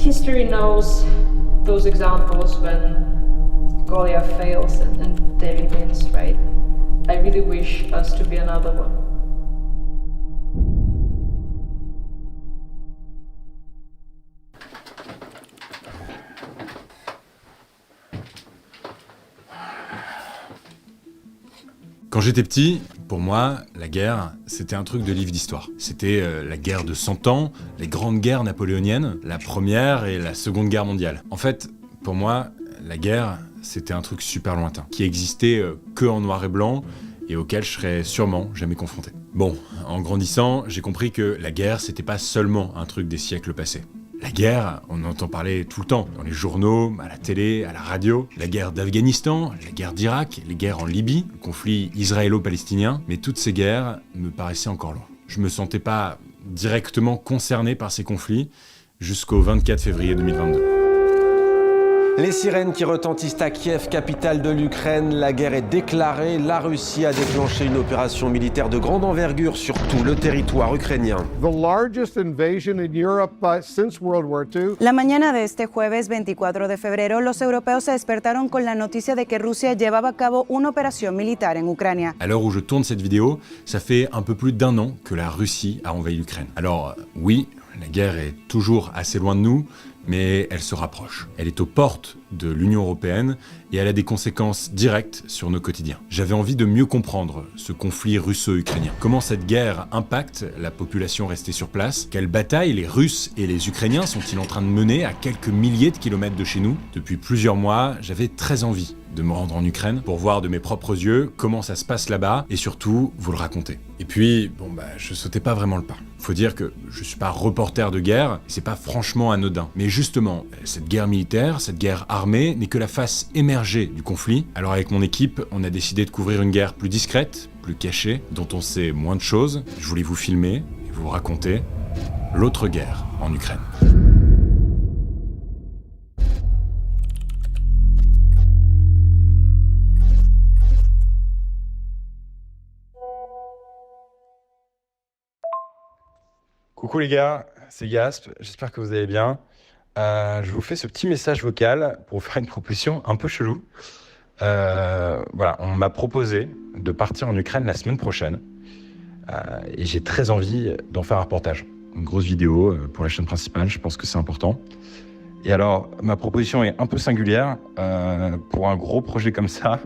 history knows those examples when Goliath fails and David wins, right? I really wish us to be another one. Quand j'étais petit, pour moi, la guerre, c'était un truc de livre d'histoire. C'était la guerre de 100 ans, les grandes guerres napoléoniennes, la première et la seconde guerre mondiale. En fait, pour moi, la guerre, c'était un truc super lointain, qui existait que en noir et blanc et auquel je serais sûrement jamais confronté. Bon, en grandissant, j'ai compris que la guerre, c'était pas seulement un truc des siècles passés. La guerre, on en entend parler tout le temps, dans les journaux, à la télé, à la radio. La guerre d'Afghanistan, la guerre d'Irak, les guerres en Libye, le conflit israélo-palestinien. Mais toutes ces guerres me paraissaient encore loin. Je me sentais pas directement concerné par ces conflits jusqu'au 24 février 2022. Les sirènes qui retentissent à Kiev, capitale de l'Ukraine, la guerre est déclarée. La Russie a déclenché une opération militaire de grande envergure sur tout le territoire ukrainien. The largest invasion in Europe since World War II. La mañana de este jueves 24 de febrero, los europeos se despertaron con la noticia de que Rusia llevaba a cabo una operación militar en Ucrania. À l'heure où je tourne cette vidéo, ça fait un peu plus d'1 an que la Russie a envahi l'Ukraine. Alors oui, la guerre est toujours assez loin de nous, mais elle se rapproche. Elle est aux portes de l'Union européenne et elle a des conséquences directes sur nos quotidiens. J'avais envie de mieux comprendre ce conflit russo-ukrainien. Comment cette guerre impacte la population restée sur place? Quelles batailles les Russes et les Ukrainiens sont-ils en train de mener à quelques milliers de kilomètres de chez nous? Depuis plusieurs mois, j'avais très envie de me rendre en Ukraine pour voir de mes propres yeux comment ça se passe là-bas et surtout vous le raconter. Et puis, je sautais pas vraiment le pas. Faut dire que je suis pas reporter de guerre, c'est pas franchement anodin. Mais justement, cette guerre militaire, cette guerre armée n'est que la face émergée du conflit. Alors avec mon équipe, on a décidé de couvrir une guerre plus discrète, plus cachée, dont on sait moins de choses. Je voulais vous filmer et vous raconter l'autre guerre en Ukraine. Coucou les gars, c'est Gasp, j'espère que vous allez bien. Je vous fais ce petit message vocal pour vous faire une proposition un peu chelou. Voilà, on m'a proposé de partir en Ukraine la semaine prochaine et j'ai très envie d'en faire un reportage. Une grosse vidéo pour la chaîne principale, je pense que c'est important. Et alors, ma proposition est un peu singulière. Pour un gros projet comme ça,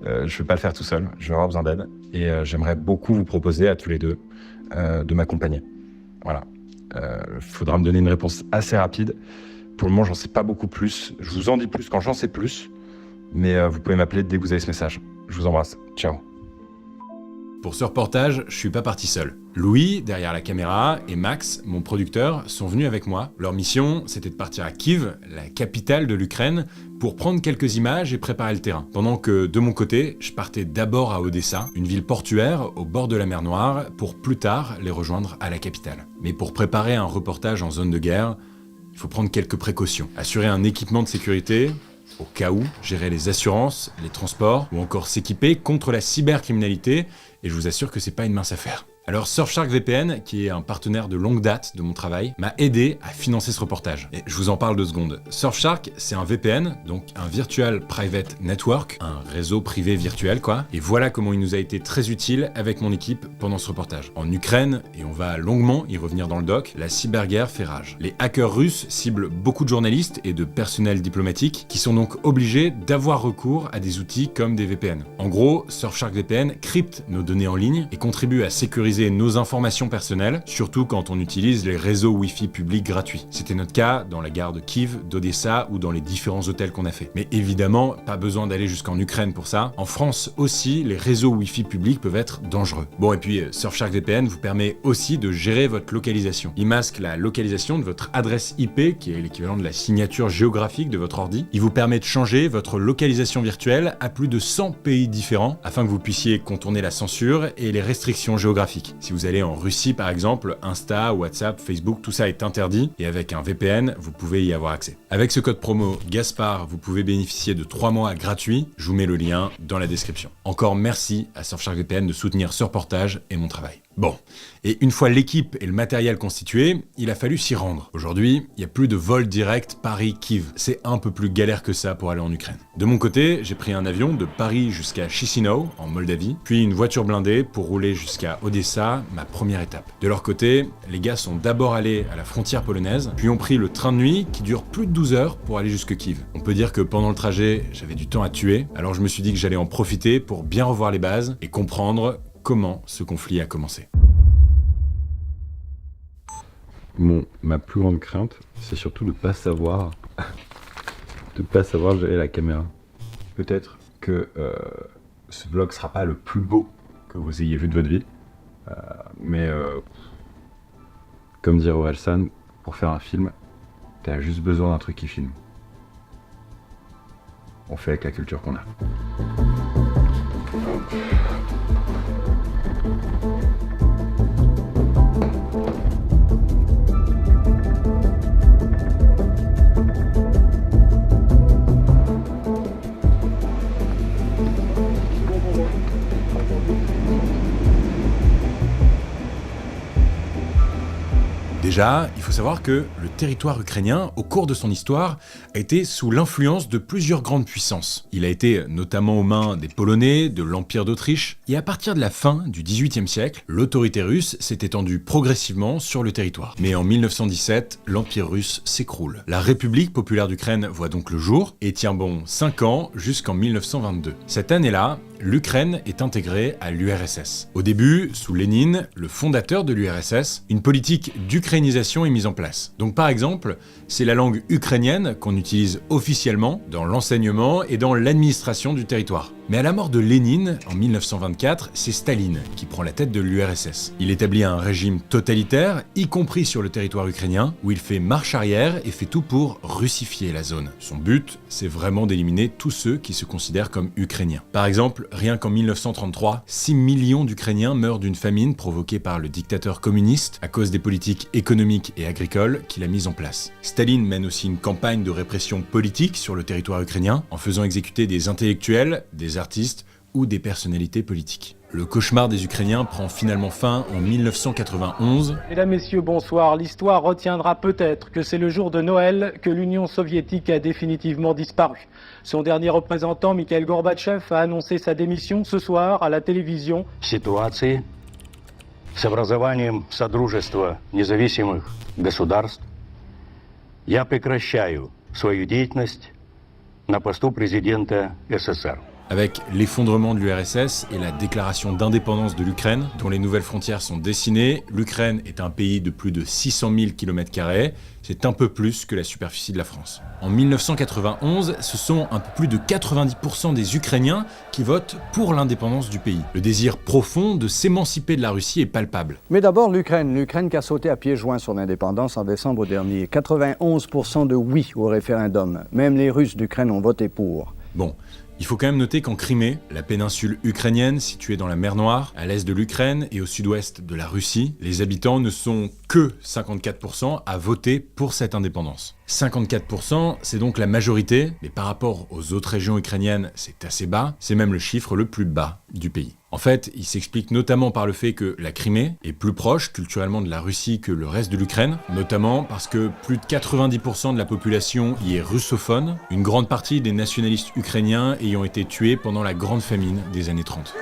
je ne vais pas le faire tout seul, je vais avoir besoin d'aide. Et j'aimerais beaucoup vous proposer à tous les deux de m'accompagner. Voilà, faudra me donner une réponse assez rapide. Pour le moment, j'en sais pas beaucoup plus. Je vous en dis plus quand j'en sais plus. Mais vous pouvez m'appeler dès que vous avez ce message. Je vous embrasse. Ciao. Pour ce reportage, je suis pas parti seul. Louis, derrière la caméra, et Max, mon producteur, sont venus avec moi. Leur mission, c'était de partir à Kiev, la capitale de l'Ukraine, pour prendre quelques images et préparer le terrain. Pendant que, de mon côté, je partais d'abord à Odessa, une ville portuaire au bord de la mer Noire, pour plus tard les rejoindre à la capitale. Mais pour préparer un reportage en zone de guerre, il faut prendre quelques précautions. Assurer un équipement de sécurité, au cas où, gérer les assurances, les transports, ou encore s'équiper contre la cybercriminalité, et je vous assure que c'est pas une mince affaire. Alors Surfshark VPN, qui est un partenaire de longue date de mon travail, m'a aidé à financer ce reportage. Et je vous en parle 2 secondes. Surfshark, c'est un VPN, donc un Virtual Private Network, un réseau privé virtuel quoi. Et voilà comment il nous a été très utile avec mon équipe pendant ce reportage. En Ukraine, et on va longuement y revenir dans le doc, la cyberguerre fait rage. Les hackers russes ciblent beaucoup de journalistes et de personnel diplomatique qui sont donc obligés d'avoir recours à des outils comme des VPN. En gros, Surfshark VPN crypte nos données en ligne et contribue à sécuriser nos informations personnelles, surtout quand on utilise les réseaux Wi-Fi publics gratuits. C'était notre cas dans la gare de Kiev, d'Odessa ou dans les différents hôtels qu'on a fait. Mais évidemment, pas besoin d'aller jusqu'en Ukraine pour ça. En France aussi, les réseaux Wi-Fi publics peuvent être dangereux. Bon, et puis Surfshark VPN vous permet aussi de gérer votre localisation. Il masque la localisation de votre adresse IP, qui est l'équivalent de la signature géographique de votre ordi. Il vous permet de changer votre localisation virtuelle à plus de 100 pays différents, afin que vous puissiez contourner la censure et les restrictions géographiques. Si vous allez en Russie par exemple, Insta, WhatsApp, Facebook, tout ça est interdit et avec un VPN, vous pouvez y avoir accès. Avec ce code promo Gaspard, vous pouvez bénéficier de 3 mois gratuits. Je vous mets le lien dans la description. Encore merci à Surfshark VPN de soutenir ce reportage et mon travail. Bon, et une fois l'équipe et le matériel constitués, il a fallu s'y rendre. Aujourd'hui, il n'y a plus de vol direct Paris-Kiev. C'est un peu plus galère que ça pour aller en Ukraine. De mon côté, j'ai pris un avion de Paris jusqu'à Chisinau, en Moldavie, puis une voiture blindée pour rouler jusqu'à Odessa, ma première étape. De leur côté, les gars sont d'abord allés à la frontière polonaise, puis ont pris le train de nuit qui dure plus de 12 heures pour aller jusque Kiev. On peut dire que pendant le trajet, j'avais du temps à tuer, alors je me suis dit que j'allais en profiter pour bien revoir les bases et comprendre comment ce conflit a commencé. Ma plus grande crainte, c'est surtout de pas savoir gérer la caméra. Peut-être que ce vlog sera pas le plus beau que vous ayez vu de votre vie, mais comme dirait Orelsan, pour faire un film, t'as juste besoin d'un truc qui filme. On fait avec la culture qu'on a. Déjà, il faut savoir que le territoire ukrainien, au cours de son histoire, a été sous l'influence de plusieurs grandes puissances. Il a été notamment aux mains des Polonais, de l'Empire d'Autriche, et à partir de la fin du XVIIIe siècle, l'autorité russe s'est étendue progressivement sur le territoire. Mais en 1917, l'Empire russe s'écroule. La République populaire d'Ukraine voit donc le jour et tient bon 5 ans jusqu'en 1922. Cette année-là, l'Ukraine est intégrée à l'URSS. Au début, sous Lénine, le fondateur de l'URSS, une politique d'ukrainisation est mise en place. Donc par exemple, c'est la langue ukrainienne qu'on utilise officiellement dans l'enseignement et dans l'administration du territoire. Mais à la mort de Lénine, en 1924, c'est Staline qui prend la tête de l'URSS. Il établit un régime totalitaire, y compris sur le territoire ukrainien, où il fait marche arrière et fait tout pour russifier la zone. Son but, c'est vraiment d'éliminer tous ceux qui se considèrent comme ukrainiens. Par exemple, rien qu'en 1933, 6 millions d'Ukrainiens meurent d'une famine provoquée par le dictateur communiste à cause des politiques économiques et agricoles qu'il a mises en place. Staline mène aussi une campagne de répression politique sur le territoire ukrainien en faisant exécuter des intellectuels, des artistes ou des personnalités politiques. Le cauchemar des Ukrainiens prend finalement fin en 1991. Mesdames, Messieurs, bonsoir. L'histoire retiendra peut-être que c'est le jour de Noël que l'Union soviétique a définitivement disparu. Son dernier représentant, Mikhail Gorbatchev, a annoncé sa démission ce soir à la télévision. Ситуации с образованием Содружества независимых государств я прекращаю свою деятельность на посту президента СССР. Avec l'effondrement de l'URSS et la déclaration d'indépendance de l'Ukraine, dont les nouvelles frontières sont dessinées, l'Ukraine est un pays de plus de 600 000 km², c'est un peu plus que la superficie de la France. En 1991, ce sont un peu plus de 90% des Ukrainiens qui votent pour l'indépendance du pays. Le désir profond de s'émanciper de la Russie est palpable. Mais d'abord l'Ukraine qui a sauté à pieds joints sur l'indépendance en décembre dernier. 91% de oui au référendum. Même les Russes d'Ukraine ont voté pour. Bon. Il faut quand même noter qu'en Crimée, la péninsule ukrainienne située dans la mer Noire, à l'est de l'Ukraine et au sud-ouest de la Russie, les habitants ne sont que 54% à voter pour cette indépendance. 54%, c'est donc la majorité, mais par rapport aux autres régions ukrainiennes, c'est assez bas, c'est même le chiffre le plus bas du pays. En fait, il s'explique notamment par le fait que la Crimée est plus proche culturellement de la Russie que le reste de l'Ukraine, notamment parce que plus de 90% de la population y est russophone, une grande partie des nationalistes ukrainiens ayant été tués pendant la grande famine des années 30.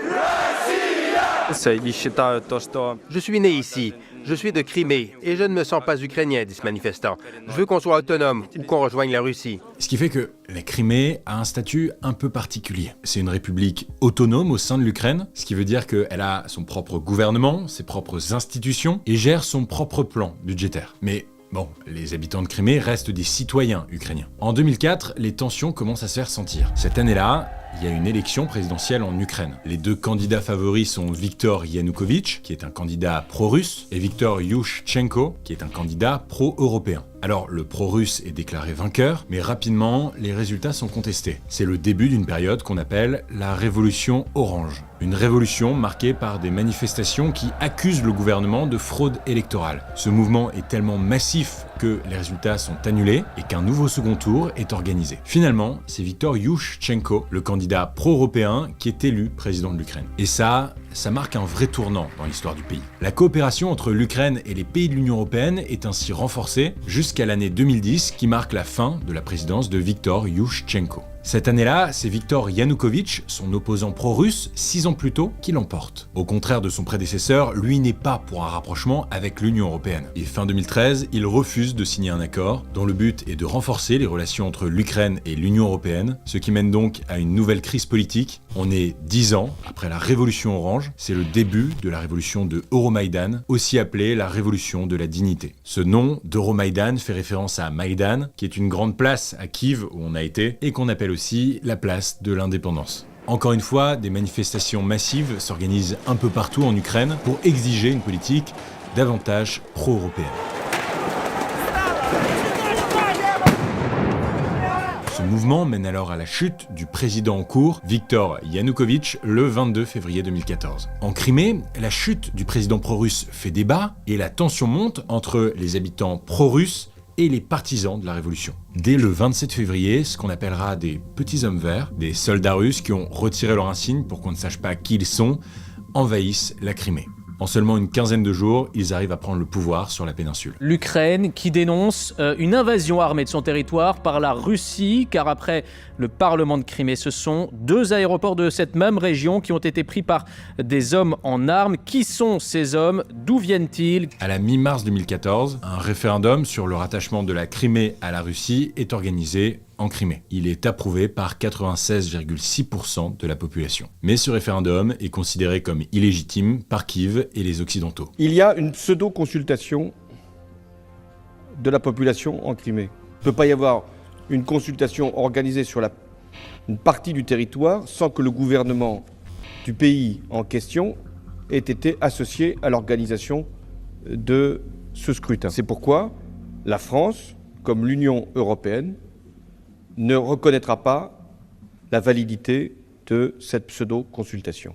Je suis né ici, je suis de Crimée et je ne me sens pas ukrainien, dit ce manifestant. Je veux qu'on soit autonome ou qu'on rejoigne la Russie. Ce qui fait que la Crimée a un statut un peu particulier. C'est une république autonome au sein de l'Ukraine, ce qui veut dire qu'elle a son propre gouvernement, ses propres institutions et gère son propre plan budgétaire. Mais bon, les habitants de Crimée restent des citoyens ukrainiens. En 2004, les tensions commencent à se faire sentir. Cette année-là, il y a une élection présidentielle en Ukraine. Les deux candidats favoris sont Viktor Yanukovych, qui est un candidat pro-russe, et Viktor Yushchenko, qui est un candidat pro-européen. Alors, le pro-russe est déclaré vainqueur, mais rapidement, les résultats sont contestés. C'est le début d'une période qu'on appelle la Révolution Orange. Une révolution marquée par des manifestations qui accusent le gouvernement de fraude électorale. Ce mouvement est tellement massif que les résultats sont annulés et qu'un nouveau second tour est organisé. Finalement, c'est Viktor Yushchenko, le candidat pro-européen, qui est élu président de l'Ukraine. Et ça, ça marque un vrai tournant dans l'histoire du pays. La coopération entre l'Ukraine et les pays de l'Union européenne est ainsi renforcée jusqu'à l'année 2010 qui marque la fin de la présidence de Viktor Yushchenko. Cette année-là, c'est Viktor Yanukovych, son opposant pro-russe, 6 ans plus tôt, qui l'emporte. Au contraire de son prédécesseur, lui n'est pas pour un rapprochement avec l'Union européenne. Et fin 2013, il refuse de signer un accord dont le but est de renforcer les relations entre l'Ukraine et l'Union européenne, ce qui mène donc à une nouvelle crise politique. On est 10 ans après la révolution orange, c'est le début de la révolution de Euromaïdan, aussi appelée la révolution de la dignité. Ce nom d'Euromaïdan fait référence à Maïdan, qui est une grande place à Kiev où on a été, et qu'on appelle aussi la place de l'indépendance. Encore une fois, des manifestations massives s'organisent un peu partout en Ukraine pour exiger une politique davantage pro-européenne. Ce mouvement mène alors à la chute du président en cours, Viktor Yanukovych, le 22 février 2014. En Crimée, la chute du président pro-russe fait débat et la tension monte entre les habitants pro-russes et les partisans de la révolution. Dès le 27 février, ce qu'on appellera des petits hommes verts, des soldats russes qui ont retiré leur insigne pour qu'on ne sache pas qui ils sont, envahissent la Crimée. En seulement une quinzaine de jours, ils arrivent à prendre le pouvoir sur la péninsule. L'Ukraine qui dénonce une invasion armée de son territoire par la Russie, car après le Parlement de Crimée, ce sont 2 aéroports de cette même région qui ont été pris par des hommes en armes. Qui sont ces hommes? D'où viennent-ils? À la mi-mars 2014, un référendum sur le rattachement de la Crimée à la Russie est organisé en Crimée. Il est approuvé par 96,6% de la population. Mais ce référendum est considéré comme illégitime par Kiev et les Occidentaux. Il y a une pseudo-consultation de la population en Crimée. Il ne peut pas y avoir une consultation organisée sur une partie du territoire sans que le gouvernement du pays en question ait été associé à l'organisation de ce scrutin. C'est pourquoi la France, comme l'Union européenne, ne reconnaîtra pas la validité de cette pseudo-consultation.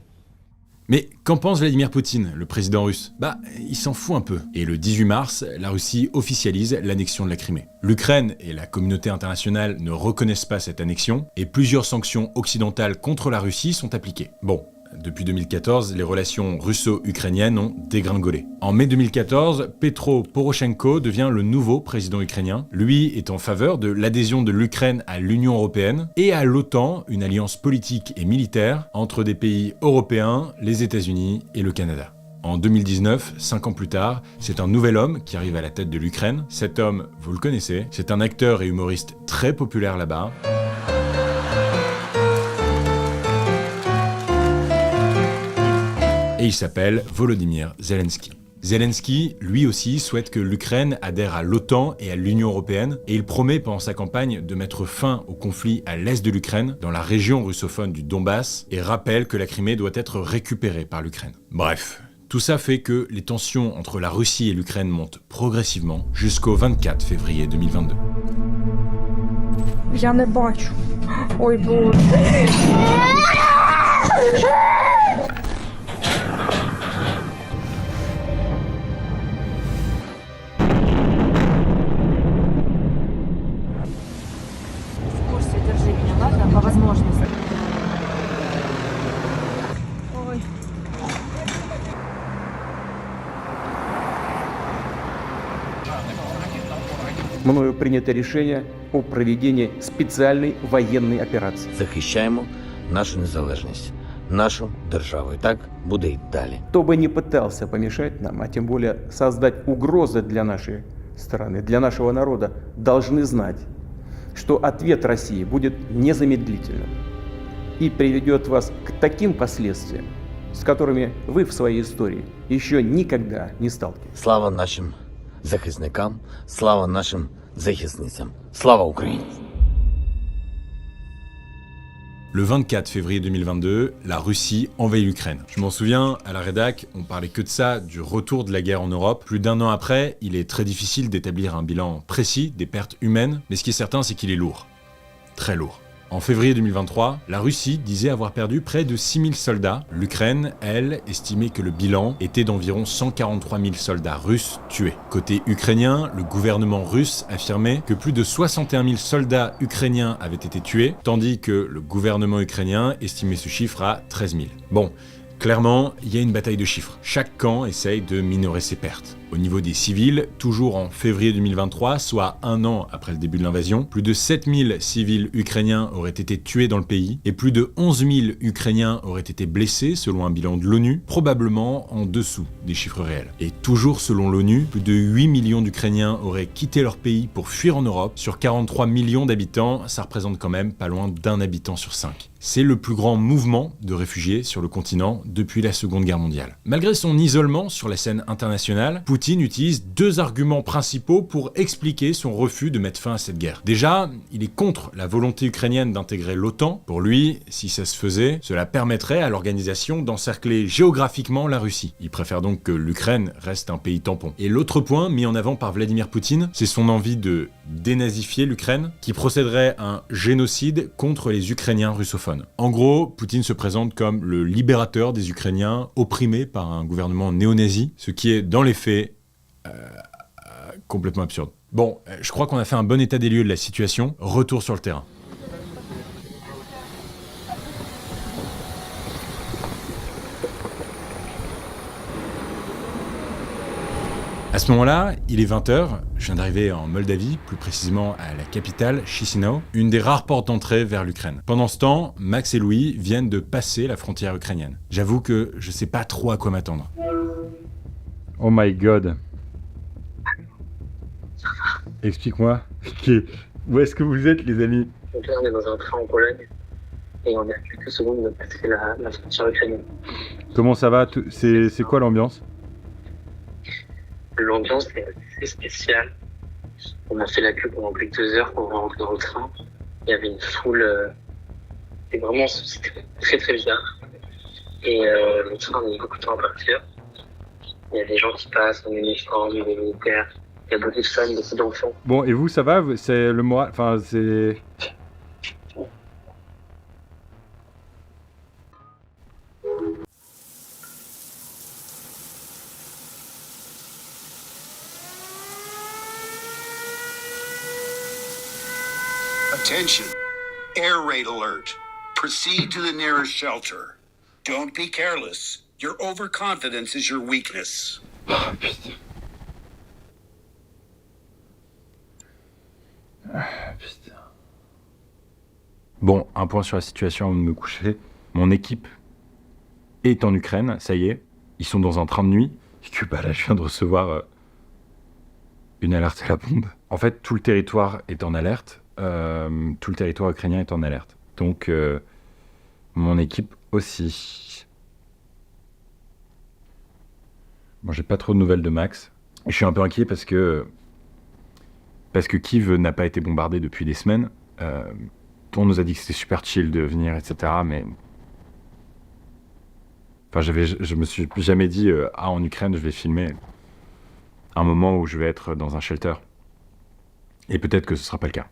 Mais qu'en pense Vladimir Poutine, le président russe? Il s'en fout un peu. Et le 18 mars, la Russie officialise l'annexion de la Crimée. L'Ukraine et la communauté internationale ne reconnaissent pas cette annexion, et plusieurs sanctions occidentales contre la Russie sont appliquées. Bon, depuis 2014, les relations russo-ukrainiennes ont dégringolé. En mai 2014, Petro Poroshenko devient le nouveau président ukrainien. Lui est en faveur de l'adhésion de l'Ukraine à l'Union européenne et à l'OTAN, une alliance politique et militaire entre des pays européens, les États-Unis et le Canada. En 2019, 5 ans plus tard, c'est un nouvel homme qui arrive à la tête de l'Ukraine. Cet homme, vous le connaissez, c'est un acteur et humoriste très populaire là-bas. Et il s'appelle Volodymyr Zelensky. Zelensky, lui aussi, souhaite que l'Ukraine adhère à l'OTAN et à l'Union européenne, et il promet pendant sa campagne de mettre fin au conflit à l'est de l'Ukraine, dans la région russophone du Donbass, et rappelle que la Crimée doit être récupérée par l'Ukraine. Bref, tout ça fait que les tensions entre la Russie et l'Ukraine montent progressivement jusqu'au 24 février 2022. Я не бачу. Ой, Боже. Держи меня, ладно? По возможности. Ой. Мною принято рішення о проведенні спеціальної воєнної операції. Захищаємо нашу незалежність, нашу державу. І так буде і далі. Кто бы ни пытался помешать нам, а тем более создать угрозы для нашей страны, для нашего народа, должны знать, что ответ России будет незамедлительным и приведет вас к таким последствиям, с которыми вы в своей истории еще никогда не сталкивались. Слава нашим захисникам, слава нашим захисницям. Слава Україні! Le 24 février 2022, la Russie envahit l'Ukraine. Je m'en souviens, à la rédac, on parlait que de ça, du retour de la guerre en Europe. Plus d'1 an après, il est très difficile d'établir un bilan précis des pertes humaines, mais ce qui est certain, c'est qu'il est lourd. Très lourd. En février 2023, la Russie disait avoir perdu près de 6000 soldats. L'Ukraine, elle, estimait que le bilan était d'environ 143 000 soldats russes tués. Côté ukrainien, le gouvernement russe affirmait que plus de 61 000 soldats ukrainiens avaient été tués, tandis que le gouvernement ukrainien estimait ce chiffre à 13 000. Bon, Clairement, il y a une bataille de chiffres. Chaque camp essaye de minorer ses pertes. Au niveau des civils, toujours en février 2023, soit un an après le début de l'invasion, plus de 7000 civils ukrainiens auraient été tués dans le pays et plus de 11 000 Ukrainiens auraient été blessés selon un bilan de l'ONU, probablement en dessous des chiffres réels. Et toujours selon l'ONU, plus de 8 millions d'Ukrainiens auraient quitté leur pays pour fuir en Europe. Sur 43 millions d'habitants, ça représente quand même pas loin d'un habitant sur 5. C'est le plus grand mouvement de réfugiés sur le continent depuis la Seconde Guerre mondiale. Malgré son isolement sur la scène internationale, Poutine utilise deux arguments principaux pour expliquer son refus de mettre fin à cette guerre. Déjà, il est contre la volonté ukrainienne d'intégrer l'OTAN. Pour lui, si ça se faisait, cela permettrait à l'organisation d'encercler géographiquement la Russie. Il préfère donc que l'Ukraine reste un pays tampon. Et l'autre point mis en avant par Vladimir Poutine, c'est son envie de dénazifier l'Ukraine, qui procéderait à un génocide contre les Ukrainiens russophones. En gros, Poutine se présente comme le libérateur des Ukrainiens opprimés par un gouvernement néo-nazi, ce qui est dans les faits complètement absurde. Bon, je crois qu'on a fait un bon état des lieux de la situation. Retour sur le terrain. À ce moment-là, il est 20h, je viens d'arriver en Moldavie, plus précisément à la capitale, Chisinau, une des rares portes d'entrée vers l'Ukraine. Pendant ce temps, Max et Louis viennent de passer la frontière ukrainienne. J'avoue que je sais pas trop à quoi m'attendre. Oh my god. Explique-moi, où est-ce que vous êtes les amis? Donc là on est dans un train en Pologne et on est à quelques secondes de passer la frontière ukrainienne. Comment ça va? C'est quoi l'ambiance? L'ambiance est assez spéciale. On a fait la queue pendant plus de 2 heures pour rentrer dans le train. Il y avait une foule. C'était très très bizarre. Et le train a mis beaucoup de temps à partir. Il y a des gens qui passent en uniforme, des militaires. Il y a beaucoup de femmes, beaucoup d'enfants. Bon, et vous, ça va? C'est le moral. Enfin, c'est. Attention. Air raid alert. Proceed to the nearest shelter. Don't be careless. Your overconfidence is your weakness. Oh, putain. Ah, putain. Bon, un point sur la situation avant de me coucher. Mon équipe est en Ukraine, ça y est. Ils sont dans un train de nuit. Et que bah là, je viens de recevoir une alerte à la bombe. En fait, tout le territoire est en alerte. Tout le territoire ukrainien est en alerte. Donc, mon équipe aussi. Bon, j'ai pas trop de nouvelles de Max. Et je suis un peu inquiet parce que Kiev n'a pas été bombardé depuis des semaines. On nous a dit que c'était super chill de venir, etc. Mais enfin, je me suis jamais dit en Ukraine, je vais filmer un moment où je vais être dans un shelter. Et peut-être que ce sera pas le cas.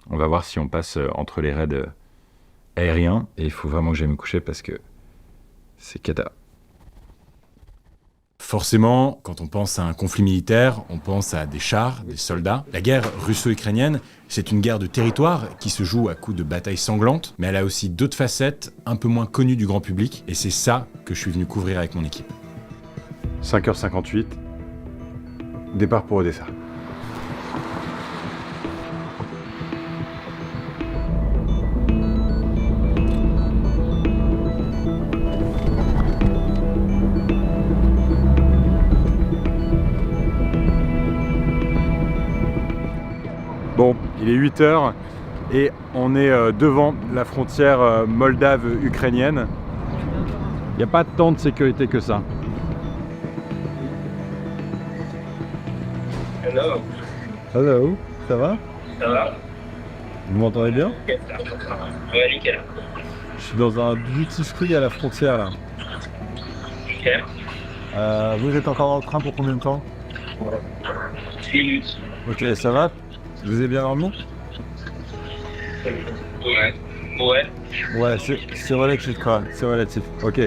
On va voir si on passe entre les raids aériens. Et il faut vraiment que j'aille me coucher parce que c'est cata. Forcément, quand on pense à un conflit militaire, on pense à des chars, des soldats. La guerre russo-ukrainienne, c'est une guerre de territoire qui se joue à coups de batailles sanglantes, mais elle a aussi d'autres facettes un peu moins connues du grand public, et c'est ça que je suis venu couvrir avec mon équipe. 5h58, départ pour Odessa. Bon, il est 8h et on est devant la frontière moldave-ukrainienne. Il n'y a pas tant de sécurité que ça. Hello. Hello, ça va? Ça va? Vous m'entendez bien? Ouais, nickel. Je suis dans un duty free à la frontière là. Ok. Vous êtes encore dans le train pour combien de temps? 10 minutes. Ok, ça va? Vous avez bien dormi? Ouais. Ouais. Ouais, c'est relatif quand même, c'est relatif. Ok.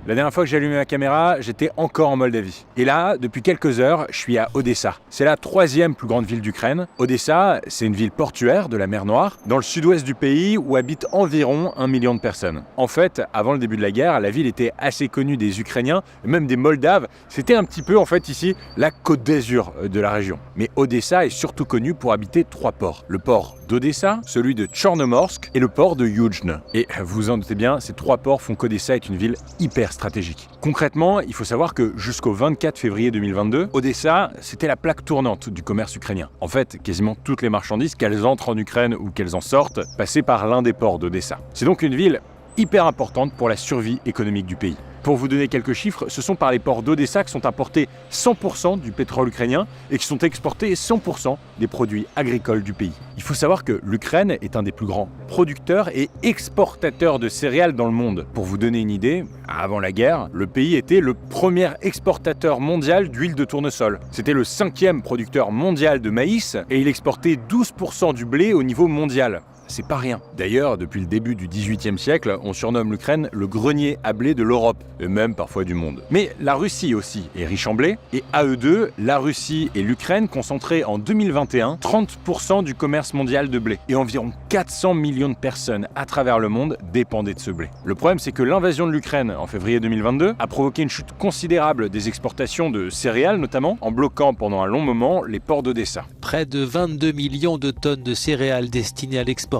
La dernière fois que j'ai allumé ma caméra, j'étais encore en Moldavie. Et là, depuis quelques heures, je suis à Odessa. C'est la 3e plus grande ville d'Ukraine. Odessa, c'est une ville portuaire de la mer Noire, dans le sud-ouest du pays où habitent environ 1 million de personnes. En fait, avant le début de la guerre, la ville était assez connue des Ukrainiens, et même des Moldaves. C'était un petit peu, en fait, ici, la Côte d'Azur de la région. Mais Odessa est surtout connue pour habiter 3 ports. Le port d'Odessa, celui de Tchornomorsk et le port de Yuzhny. Et vous vous en doutez bien, ces 3 ports font qu'Odessa est une ville hyper stratégique. Concrètement, il faut savoir que jusqu'au 24 février 2022, Odessa, c'était la plaque tournante du commerce ukrainien. En fait, quasiment toutes les marchandises, qu'elles entrent en Ukraine ou qu'elles en sortent, passaient par l'un des ports d'Odessa. C'est donc une ville hyper importante pour la survie économique du pays. Pour vous donner quelques chiffres, ce sont par les ports d'Odessa que sont importés 100% du pétrole ukrainien et qui sont exportés 100% des produits agricoles du pays. Il faut savoir que l'Ukraine est un des plus grands producteurs et exportateurs de céréales dans le monde. Pour vous donner une idée, avant la guerre, le pays était le premier exportateur mondial d'huile de tournesol. C'était le 5e producteur mondial de maïs et il exportait 12% du blé au niveau mondial. C'est pas rien. D'ailleurs, depuis le début du XVIIIe siècle, on surnomme l'Ukraine le grenier à blé de l'Europe, et même parfois du monde. Mais la Russie aussi est riche en blé, et à eux deux, la Russie et l'Ukraine concentraient en 2021 30% du commerce mondial de blé. Et environ 400 millions de personnes à travers le monde dépendaient de ce blé. Le problème, c'est que l'invasion de l'Ukraine en février 2022 a provoqué une chute considérable des exportations de céréales notamment, en bloquant pendant un long moment les ports d'Odessa. Près de 22 millions de tonnes de céréales destinées à l'exportation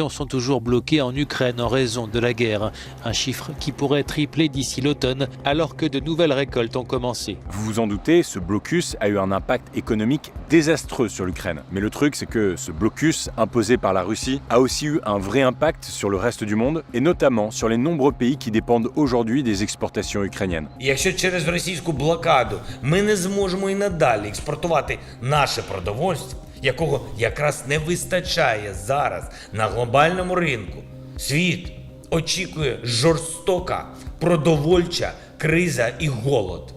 sont toujours bloquées en Ukraine en raison de la guerre. Un chiffre qui pourrait tripler d'ici l'automne alors que de nouvelles récoltes ont commencé. Vous vous en doutez, ce blocus a eu un impact économique désastreux sur l'Ukraine. Mais le truc, c'est que ce blocus imposé par la Russie a aussi eu un vrai impact sur le reste du monde et notamment sur les nombreux pays qui dépendent aujourd'hui des exportations ukrainiennes. Якщо через російську блокаду ми не зможемо і надалі експортувати наше продовольство, якого якраз не вистачає зараз на глобальному ринку, світ очікує жорстока продовольча криза і голод.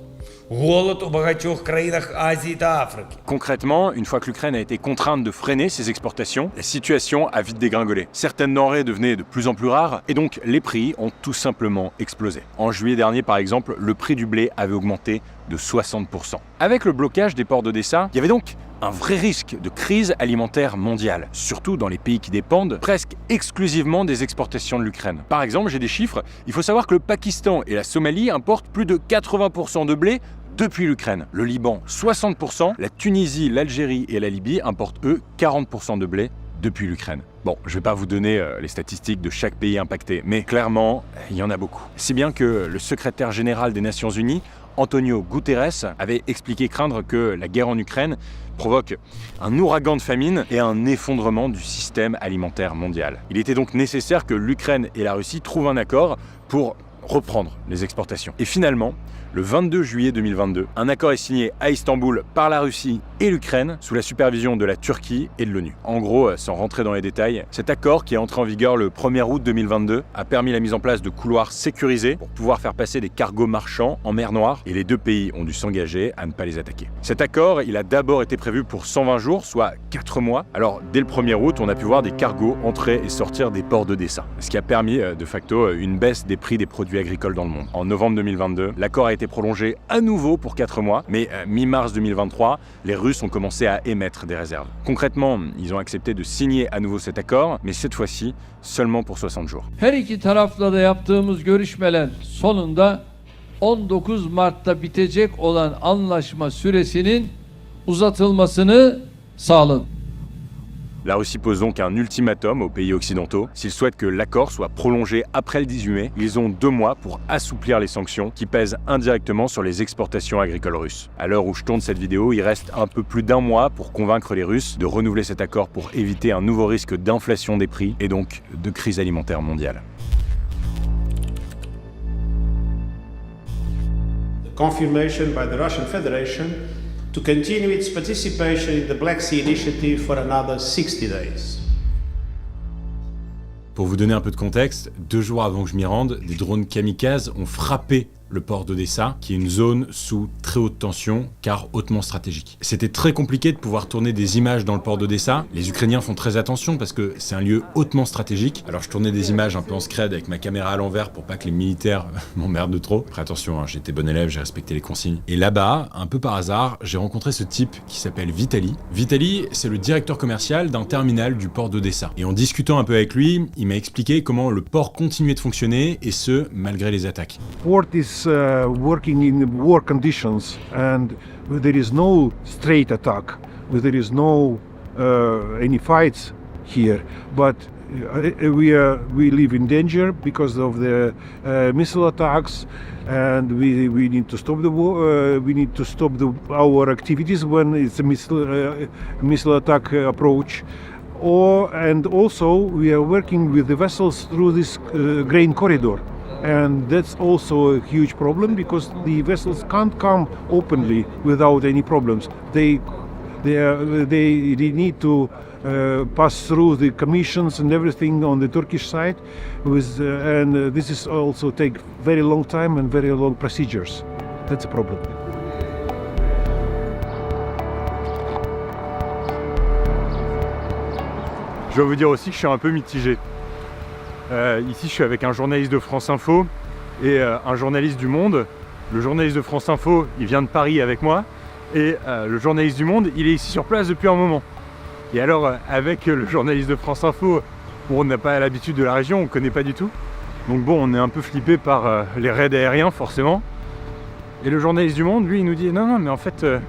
Голод у багатьох країнах Азії та Африки. Concrètement, une fois que l'Ukraine a été contrainte de freiner ses exportations, la situation a vite dégringolé. Certaines denrées devenaient de plus en plus rares et donc les prix ont tout simplement explosé. En juillet dernier, par exemple, le prix du blé avait augmenté de 60%. Avec le blocage des ports d'Odessa, il y avait donc un vrai risque de crise alimentaire mondiale, surtout dans les pays qui dépendent presque exclusivement des exportations de l'Ukraine. Par exemple, j'ai des chiffres, il faut savoir que le Pakistan et la Somalie importent plus de 80% de blé depuis l'Ukraine. Le Liban, 60%, la Tunisie, l'Algérie et la Libye importent eux 40% de blé depuis l'Ukraine. Bon, je vais pas vous donner les statistiques de chaque pays impacté, mais clairement, il y en a beaucoup. Si bien que le secrétaire général des Nations Unies, Antonio Guterres, avait expliqué craindre que la guerre en Ukraine provoque un ouragan de famine et un effondrement du système alimentaire mondial. Il était donc nécessaire que l'Ukraine et la Russie trouvent un accord pour reprendre les exportations. Et finalement, le 22 juillet 2022, un accord est signé à Istanbul par la Russie et l'Ukraine sous la supervision de la Turquie et de l'ONU. En gros, sans rentrer dans les détails, cet accord qui est entré en vigueur le 1er août 2022 a permis la mise en place de couloirs sécurisés pour pouvoir faire passer des cargos marchands en mer Noire et les deux pays ont dû s'engager à ne pas les attaquer. Cet accord, il a d'abord été prévu pour 120 jours, soit 4 mois. Alors dès le 1er août, on a pu voir des cargos entrer et sortir des ports d'Odessa, ce qui a permis de facto une baisse des prix des produits agricoles dans le monde. En novembre 2022, l'accord a été prolongé à nouveau pour 4 mois, mais mi-mars 2023, les Russes ont commencé à émettre des réserves. Concrètement, ils ont accepté de signer à nouveau cet accord, mais cette fois-ci, seulement pour 60 jours. Her iki tarafla da yaptığımız görüşmeler sonunda 19 Mart'ta bitecek olan anlaşma süresinin uzatılmasını sağladı. La Russie pose donc un ultimatum aux pays occidentaux. S'ils souhaitent que l'accord soit prolongé après le 18 mai, ils ont 2 mois pour assouplir les sanctions qui pèsent indirectement sur les exportations agricoles russes. À l'heure où je tourne cette vidéo, il reste un peu plus d'1 mois pour convaincre les Russes de renouveler cet accord pour éviter un nouveau risque d'inflation des prix et donc de crise alimentaire mondiale. The confirmation by the Russian Federation to continue its participation in the Black Sea Initiative for another 60 days. Pour vous donner un peu de contexte, 2 jours avant que je m'y rende, des drones kamikazes ont frappé le port d'Odessa, qui est une zone sous très haute tension, car hautement stratégique. C'était très compliqué de pouvoir tourner des images dans le port d'Odessa. Les Ukrainiens font très attention parce que c'est un lieu hautement stratégique. Alors je tournais des images un peu en scred avec ma caméra à l'envers pour pas que les militaires m'emmerdent trop. Après attention, hein, j'étais bon élève, j'ai respecté les consignes. Et là-bas, un peu par hasard, j'ai rencontré ce type qui s'appelle Vitali. Vitali, c'est le directeur commercial d'un terminal du port d'Odessa. Et en discutant un peu avec lui, il m'a expliqué comment le port continuait de fonctionner, et ce, malgré les attaques. Port is working in war conditions, and there is no straight attack, there is no any fights here, but we live in danger because of the missile attacks, and we need to stop the war. We need to stop our activities when it's a missile attack approach. And also we are working with the vessels through this grain corridor. And that's also a huge problem because the vessels can't come openly without any problems. They need to pass through the commissions and everything on the Turkish side, and this is also take very long time and very long procedures. That's a problem. Je dois vous dire aussi que je suis un peu mitigé. Ici, je suis avec un journaliste de France Info et un journaliste du Monde. Le journaliste de France Info, il vient de Paris avec moi, et le journaliste du Monde, il est ici sur place depuis un moment. Et alors, avec le journaliste de France Info, bon, on n'a pas l'habitude de la région, on ne connaît pas du tout. Donc bon, on est un peu flippé par les raids aériens, forcément. Et le journaliste du Monde, lui, il nous dit non, mais en fait, il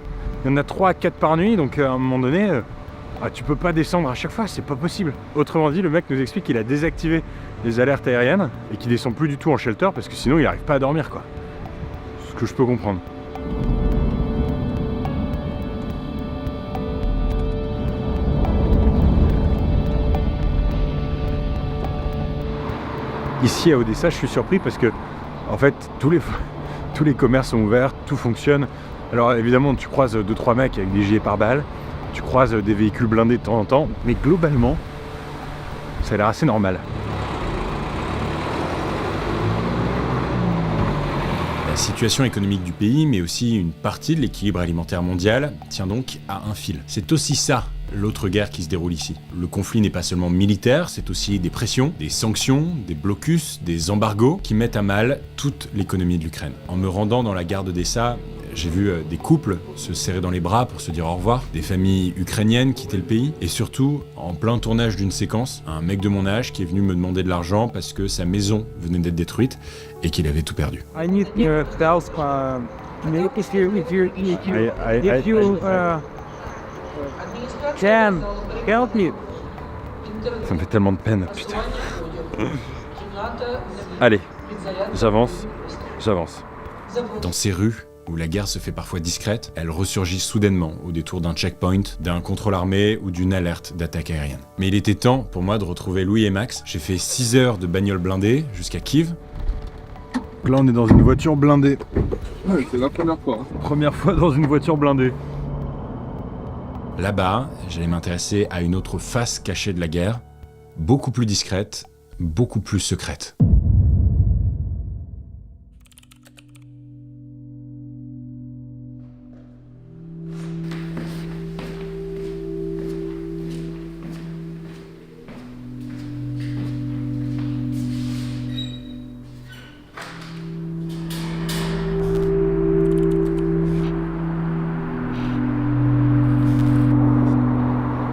y en a 3 à 4 par nuit, donc à un moment donné, tu peux pas descendre à chaque fois, c'est pas possible. Autrement dit, le mec nous explique qu'il a désactivé les alertes aériennes et qu'il descend plus du tout en shelter parce que sinon il n'arrive pas à dormir, quoi. Ce que je peux comprendre. Ici à Odessa, je suis surpris parce que en fait tous les commerces sont ouverts, tout fonctionne. Alors évidemment, tu croises 2-3 mecs avec des gilets pare-balles, tu croises des véhicules blindés de temps en temps, mais globalement, ça a l'air assez normal. La situation économique du pays, mais aussi une partie de l'équilibre alimentaire mondial, tient donc à un fil. C'est aussi ça, l'autre guerre qui se déroule ici. Le conflit n'est pas seulement militaire, c'est aussi des pressions, des sanctions, des blocus, des embargos qui mettent à mal toute l'économie de l'Ukraine. En me rendant dans la gare d'Odessa, j'ai vu des couples se serrer dans les bras pour se dire au revoir, des familles ukrainiennes quitter le pays, et surtout, en plein tournage d'une séquence, un mec de mon âge qui est venu me demander de l'argent parce que sa maison venait d'être détruite et qu'il avait tout perdu. I need help. If you can help me. Ça me fait tellement de peine, putain. Allez, j'avance. Dans ces rues, où la guerre se fait parfois discrète, elle ressurgit soudainement au détour d'un checkpoint, d'un contrôle armé ou d'une alerte d'attaque aérienne. Mais il était temps pour moi de retrouver Louis et Max. J'ai fait 6 heures de bagnole blindée jusqu'à Kiev. Là on est dans une voiture blindée. Ouais, c'est la première fois. Première fois dans une voiture blindée. Là-bas, j'allais m'intéresser à une autre face cachée de la guerre, beaucoup plus discrète, beaucoup plus secrète.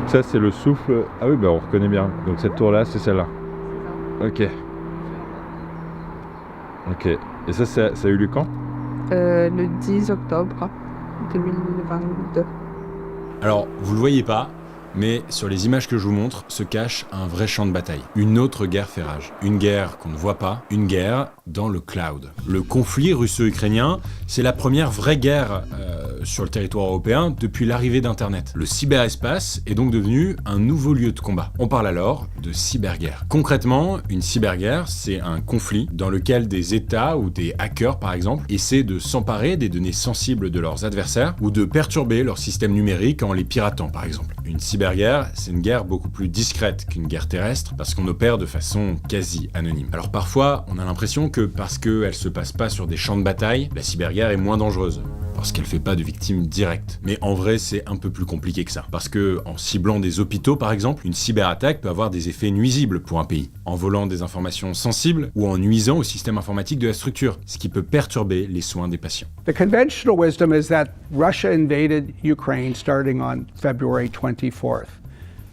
Ça c'est le souffle. Ah oui, bah on reconnaît bien. Donc cette tour là, c'est celle-là. Ok. Et ça a eu lieu quand Le 10 octobre 2022. Alors, vous le voyez pas, mais sur les images que je vous montre se cache un vrai champ de bataille. Une autre guerre fait rage. Une guerre qu'on ne voit pas, une guerre dans le cloud. Le conflit russo-ukrainien, c'est la première vraie guerre sur le territoire européen depuis l'arrivée d'Internet. Le cyberespace est donc devenu un nouveau lieu de combat. On parle alors de cyberguerre. Concrètement, une cyberguerre, c'est un conflit dans lequel des États ou des hackers, par exemple, essaient de s'emparer des données sensibles de leurs adversaires ou de perturber leur système numérique en les piratant, par exemple. Une cyberguerre, c'est une guerre beaucoup plus discrète qu'une guerre terrestre parce qu'on opère de façon quasi anonyme. Alors parfois, on a l'impression que parce qu'elle se passe pas sur des champs de bataille, la cyberguerre est moins dangereuse, parce qu'elle fait pas de victimes directes. Mais en vrai, c'est un peu plus compliqué que ça. Parce que, en ciblant des hôpitaux par exemple, une cyberattaque peut avoir des effets nuisibles pour un pays, en volant des informations sensibles ou en nuisant au système informatique de la structure, ce qui peut perturber les soins des patients. The conventional wisdom is that Russia invaded Ukraine starting on February 24th.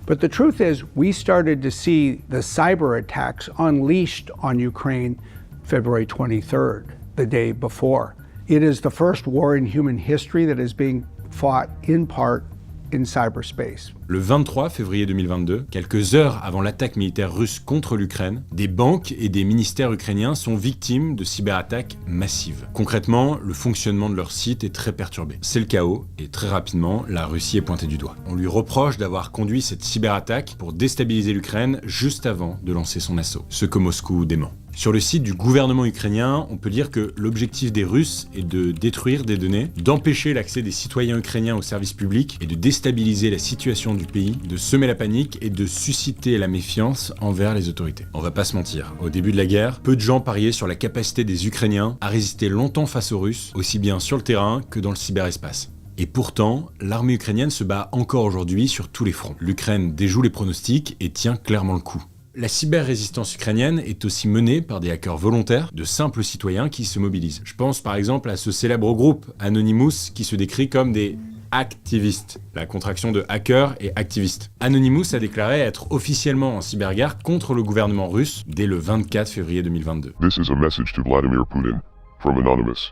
But the truth is, we started to see the cyber attacks unleashed on Ukraine February 23rd, the day before. It is the first war in human history that is being fought in part in cyberspace. Le 23 février 2022, quelques heures avant l'attaque militaire russe contre l'Ukraine, des banques et des ministères ukrainiens sont victimes de cyberattaques massives. Concrètement, le fonctionnement de leur site est très perturbé. C'est le chaos et très rapidement, la Russie est pointée du doigt. On lui reproche d'avoir conduit cette cyberattaque pour déstabiliser l'Ukraine juste avant de lancer son assaut, ce que Moscou dément. Sur le site du gouvernement ukrainien, on peut dire que l'objectif des Russes est de détruire des données, d'empêcher l'accès des citoyens ukrainiens aux services publics et de déstabiliser la situation du pays, de semer la panique et de susciter la méfiance envers les autorités. On va pas se mentir, au début de la guerre, peu de gens pariaient sur la capacité des Ukrainiens à résister longtemps face aux Russes, aussi bien sur le terrain que dans le cyberespace. Et pourtant, l'armée ukrainienne se bat encore aujourd'hui sur tous les fronts. L'Ukraine déjoue les pronostics et tient clairement le coup. La cyber-résistance ukrainienne est aussi menée par des hackers volontaires, de simples citoyens qui se mobilisent. Je pense par exemple à ce célèbre groupe Anonymous qui se décrit comme des activistes, la contraction de hacker et activiste. Anonymous a déclaré être officiellement en cyberguerre contre le gouvernement russe dès le 24 février 2022. This is a message to Vladimir Putin from Anonymous.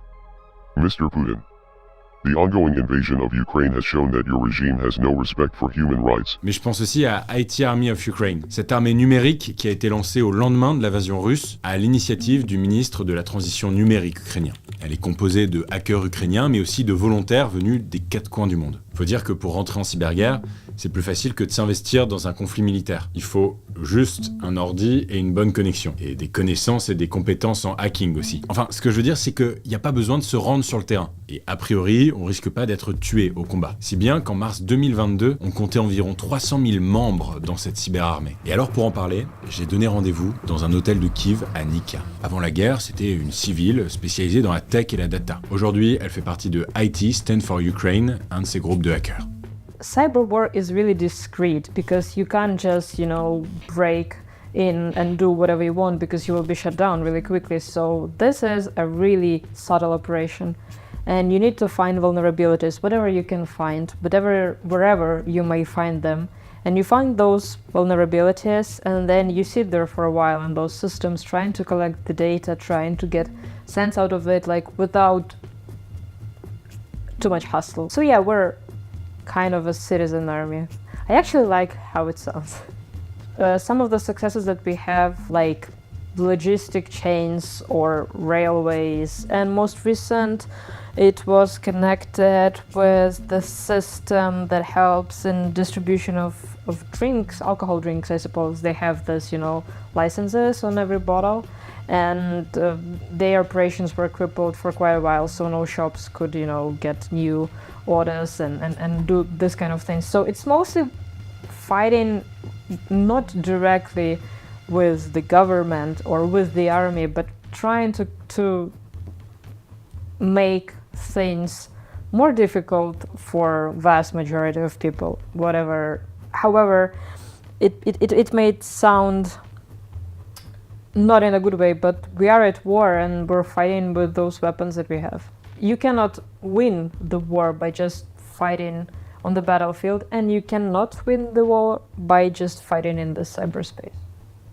Mr. Putin, the ongoing invasion of Ukraine has shown that your regime has no respect for human rights. Mais je pense aussi à IT Army of Ukraine, cette armée numérique qui a été lancée au lendemain de l'invasion russe à l'initiative du ministre de la Transition numérique ukrainien. Elle est composée de hackers ukrainiens mais aussi de volontaires venus des quatre coins du monde. Faut dire que pour rentrer en cyberguerre, c'est plus facile que de s'investir dans un conflit militaire. Il faut juste un ordi et une bonne connexion. Et des connaissances et des compétences en hacking aussi. Enfin, ce que je veux dire, c'est qu'il n'y a pas besoin de se rendre sur le terrain. Et a priori, on risque pas d'être tué au combat. Si bien qu'en mars 2022, on comptait environ 300 000 membres dans cette cyberarmée. Et alors pour en parler, j'ai donné rendez-vous dans un hôtel de Kiev à Nika. Avant la guerre, c'était une civile spécialisée dans la tech et la data. Aujourd'hui, elle fait partie de IT Stand for Ukraine, un de ces groupes de hackers. Cyber war is really discreet because you can't just, break in and do whatever you want because you will be shut down really quickly. So this is a really subtle operation and you need to find vulnerabilities, whatever you can find, wherever you may find them. And you find those vulnerabilities and then you sit there for a while in those systems trying to collect the data, trying to get sense out of it, without too much hustle. So yeah, we're kind of a citizen army. I actually like how it sounds. Some of the successes that we have, like logistic chains or railways, and most recent, it was connected with the system that helps in distribution of drinks, alcohol drinks, I suppose. They have this, licenses on every bottle, and their operations were crippled for quite a while, so no shops could, get new orders and do this kind of thing. So it's mostly fighting not directly with the government or with the army, but trying to make things more difficult for vast majority of people, however it may sound not in a good way, but we are at war and we're fighting with those weapons that we have. You cannot win the war by just fighting on the battlefield, and you cannot win the war by just fighting in the cyberspace.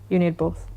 You need both.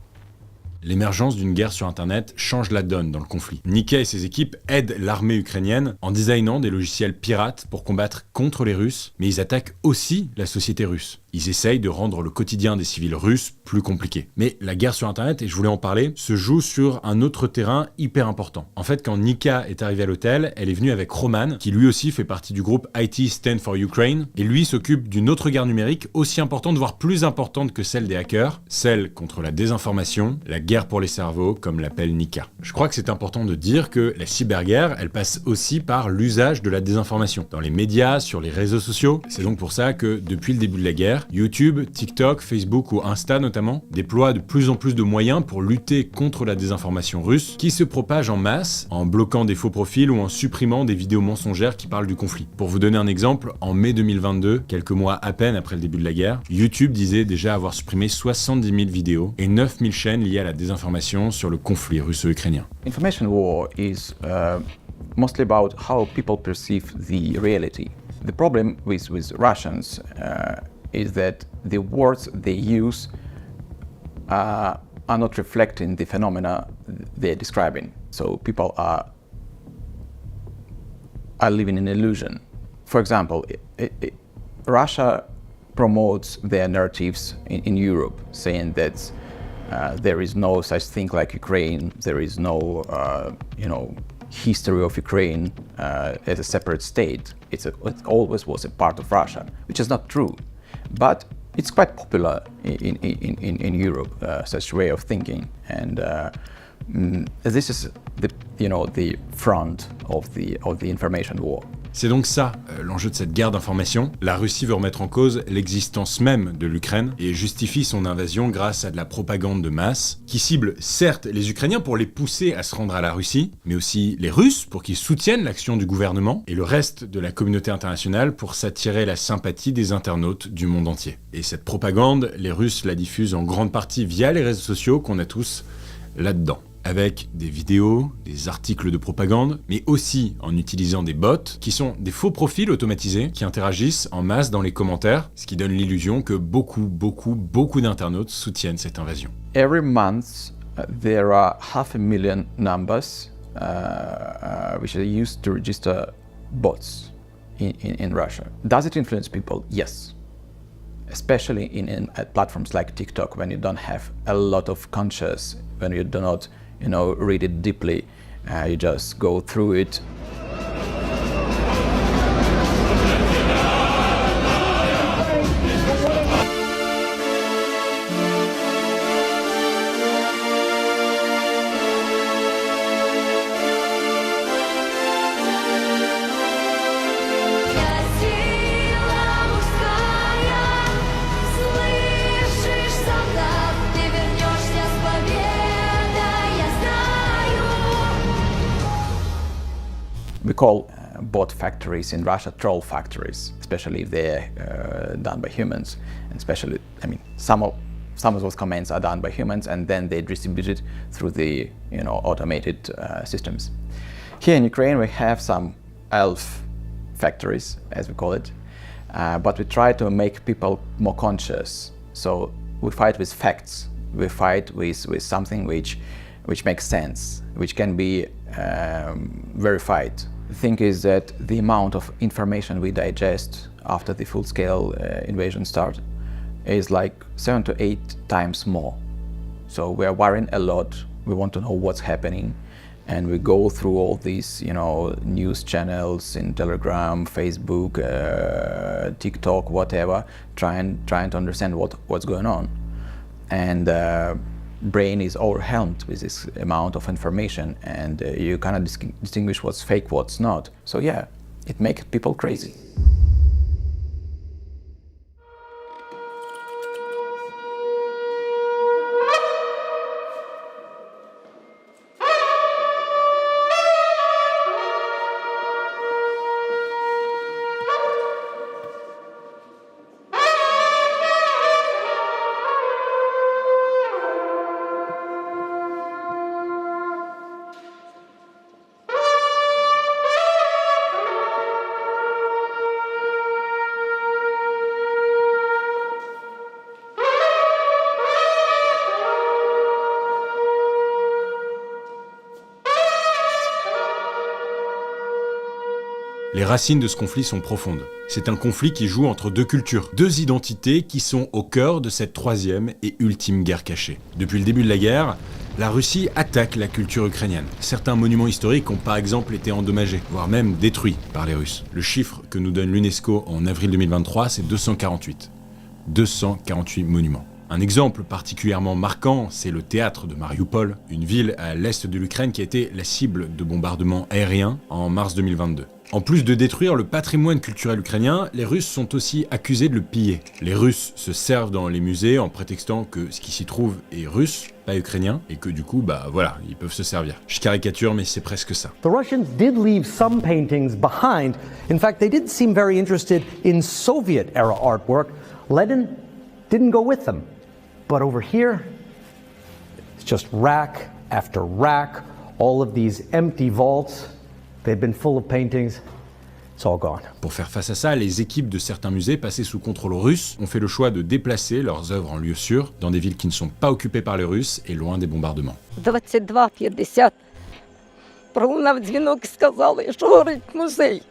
L'émergence d'une guerre sur Internet change la donne dans le conflit. Nika et ses équipes aident l'armée ukrainienne en designant des logiciels pirates pour combattre contre les Russes, mais ils attaquent aussi la société russe. Ils essayent de rendre le quotidien des civils russes plus compliqué. Mais la guerre sur Internet, et je voulais en parler, se joue sur un autre terrain hyper important. En fait, quand Nika est arrivée à l'hôtel, elle est venue avec Roman, qui lui aussi fait partie du groupe IT Stand for Ukraine, et lui s'occupe d'une autre guerre numérique aussi importante, voire plus importante que celle des hackers, celle contre la désinformation, la guerre pour les cerveaux, comme l'appelle Nika. Je crois que c'est important de dire que la cyberguerre, elle passe aussi par l'usage de la désinformation, dans les médias, sur les réseaux sociaux. C'est donc pour ça que, depuis le début de la guerre, YouTube, TikTok, Facebook ou Insta notamment, déploient de plus en plus de moyens pour lutter contre la désinformation russe, qui se propage en masse, en bloquant des faux profils ou en supprimant des vidéos mensongères qui parlent du conflit. Pour vous donner un exemple, en mai 2022, quelques mois à peine après le début de la guerre, YouTube disait déjà avoir supprimé 70 000 vidéos et 9 000 chaînes liées à la désinformation sur le conflit russo-ukrainien. Information war is mostly about how people perceive the reality. The problem with Russians is that the words they use are not reflecting the phenomena they're describing. So people are living in illusion. For example, Russia promotes their narratives in Europe, saying that there is no such thing like Ukraine, there is no, history of Ukraine as a separate state. It always was a part of Russia, which is not true. But it's quite popular in Europe, such way of thinking, and this is the front of the information war. C'est donc ça, l'enjeu de cette guerre d'information. La Russie veut remettre en cause l'existence même de l'Ukraine et justifie son invasion grâce à de la propagande de masse, qui cible certes les Ukrainiens pour les pousser à se rendre à la Russie, mais aussi les Russes pour qu'ils soutiennent l'action du gouvernement, et le reste de la communauté internationale pour s'attirer la sympathie des internautes du monde entier. Et cette propagande, les Russes la diffusent en grande partie via les réseaux sociaux qu'on a tous là-dedans. Avec des vidéos, des articles de propagande, mais aussi en utilisant des bots, qui sont des faux profils automatisés, qui interagissent en masse dans les commentaires, ce qui donne l'illusion que beaucoup d'internautes soutiennent cette invasion. Every month there are 500,000 numbers which are used to register bots in Russia. Does it influence people? Yes. Especially in platforms like TikTok, when you don't have a lot of conscience, when you do not read it deeply, you just go through it. We call bot factories in Russia troll factories, especially if they're done by humans. And especially, some of those commands are done by humans, and then they're distributed through the automated systems. Here in Ukraine, we have some elf factories, as we call it, but we try to make people more conscious. So we fight with facts. We fight with something which makes sense, which can be verified. The thing is that the amount of information we digest after the full-scale invasion started is like 7 to 8 times more. So we are worrying a lot. We want to know what's happening, and we go through all these, news channels in Telegram, Facebook, TikTok, whatever, trying to understand what's going on. And brain is overwhelmed with this amount of information, and you cannot distinguish what's fake, what's not. So yeah, it makes people crazy. Les racines de ce conflit sont profondes. C'est un conflit qui joue entre deux cultures, deux identités qui sont au cœur de cette troisième et ultime guerre cachée. Depuis le début de la guerre, la Russie attaque la culture ukrainienne. Certains monuments historiques ont par exemple été endommagés, voire même détruits par les Russes. Le chiffre que nous donne l'UNESCO en avril 2023, c'est 248. 248 monuments. Un exemple particulièrement marquant, c'est le théâtre de Mariupol, une ville à l'est de l'Ukraine qui a été la cible de bombardements aériens en mars 2022. En plus de détruire le patrimoine culturel ukrainien, les Russes sont aussi accusés de le piller. Les Russes se servent dans les musées en prétextant que ce qui s'y trouve est russe, pas ukrainien, et que du coup, voilà, ils peuvent se servir. Je caricature, mais c'est presque ça. The Russians did leave some paintings behind. In fact, they didn't seem very interested in Soviet-era artwork. Lenin didn't go with them. But over here, it's just rack after rack, all of these empty vaults. They've been full of paintings. It's all gone. Pour faire face à ça, les équipes de certains musées passés sous contrôle russe ont fait le choix de déplacer leurs œuvres en lieu sûr, dans des villes qui ne sont pas occupées par les Russes et loin des bombardements. 22:50 пролунав дзвінок і сказали, що горить музей.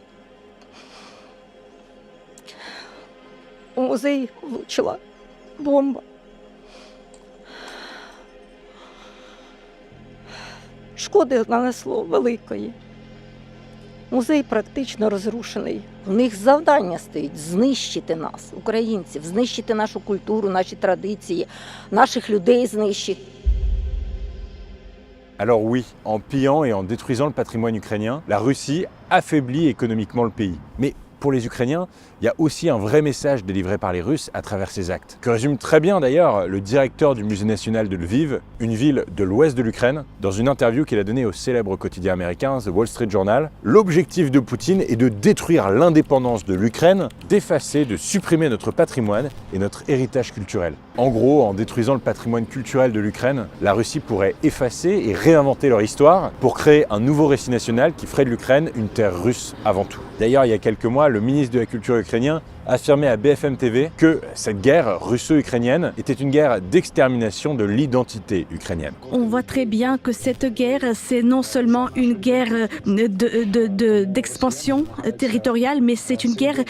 У музей влучила бомба. Шкоди нанесло великої. Музей практично розрушений. У них завдання стоїть знищити нас, українців, знищити нашу культуру, наші традиції, наших людей знищити. Alors oui, en pillant et en détruisant le patrimoine ukrainien, la Russie affaiblit économiquement le pays. Mais pour les Ukrainiens, il y a aussi un vrai message délivré par les Russes à travers ces actes, que résume très bien d'ailleurs le directeur du musée national de Lviv, une ville de l'ouest de l'Ukraine, dans une interview qu'il a donnée au célèbre quotidien américain The Wall Street Journal. L'objectif de Poutine est de détruire l'indépendance de l'Ukraine, d'effacer, de supprimer notre patrimoine et notre héritage culturel. En gros, en détruisant le patrimoine culturel de l'Ukraine, la Russie pourrait effacer et réinventer leur histoire pour créer un nouveau récit national qui ferait de l'Ukraine une terre russe avant tout. D'ailleurs, il y a quelques mois, le ministre de la Culture ukrainien affirmait à BFM TV que cette guerre russo-ukrainienne était une guerre d'extermination de l'identité ukrainienne. On voit très bien que cette guerre, c'est non seulement une guerre d'expansion territoriale, mais c'est une guerre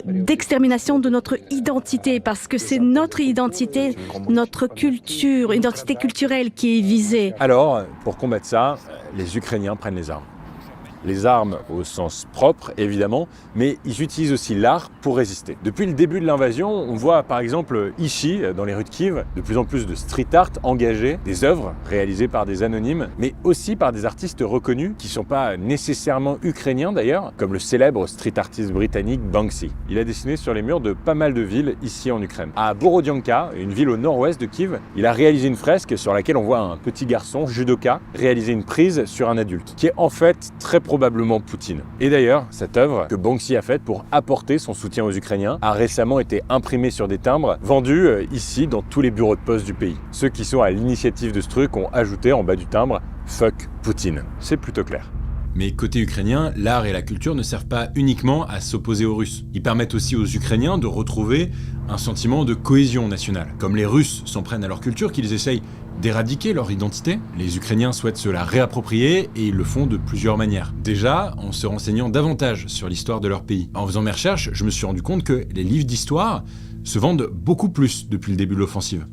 d'extermination de notre identité, parce que c'est notre identité, notre culture, identité culturelle qui est visée. Alors, pour combattre ça, les Ukrainiens prennent les armes. Les armes au sens propre, évidemment, mais ils utilisent aussi l'art pour résister. Depuis le début de l'invasion, on voit par exemple ici, dans les rues de Kiev, de plus en plus de street art engagé, des œuvres réalisées par des anonymes, mais aussi par des artistes reconnus, qui ne sont pas nécessairement ukrainiens d'ailleurs, comme le célèbre street artiste britannique Banksy. Il a dessiné sur les murs de pas mal de villes ici en Ukraine. À Borodianka, une ville au nord-ouest de Kiev, il a réalisé une fresque sur laquelle on voit un petit garçon, judoka, réaliser une prise sur un adulte, qui est en fait très probablement Poutine. Et d'ailleurs, cette œuvre que Banksy a faite pour apporter son soutien aux Ukrainiens a récemment été imprimée sur des timbres vendus ici dans tous les bureaux de poste du pays. Ceux qui sont à l'initiative de ce truc ont ajouté en bas du timbre « Fuck Poutine ». C'est plutôt clair. Mais côté ukrainien, l'art et la culture ne servent pas uniquement à s'opposer aux Russes. Ils permettent aussi aux Ukrainiens de retrouver un sentiment de cohésion nationale. Comme les Russes s'en prennent à leur culture, qu'ils essayent d'éradiquer leur identité, les Ukrainiens souhaitent se la réapproprier et ils le font de plusieurs manières. Déjà, en se renseignant davantage sur l'histoire de leur pays. En faisant mes recherches, je me suis rendu compte que les livres d'histoire se vendent beaucoup plus depuis le début de l'offensive.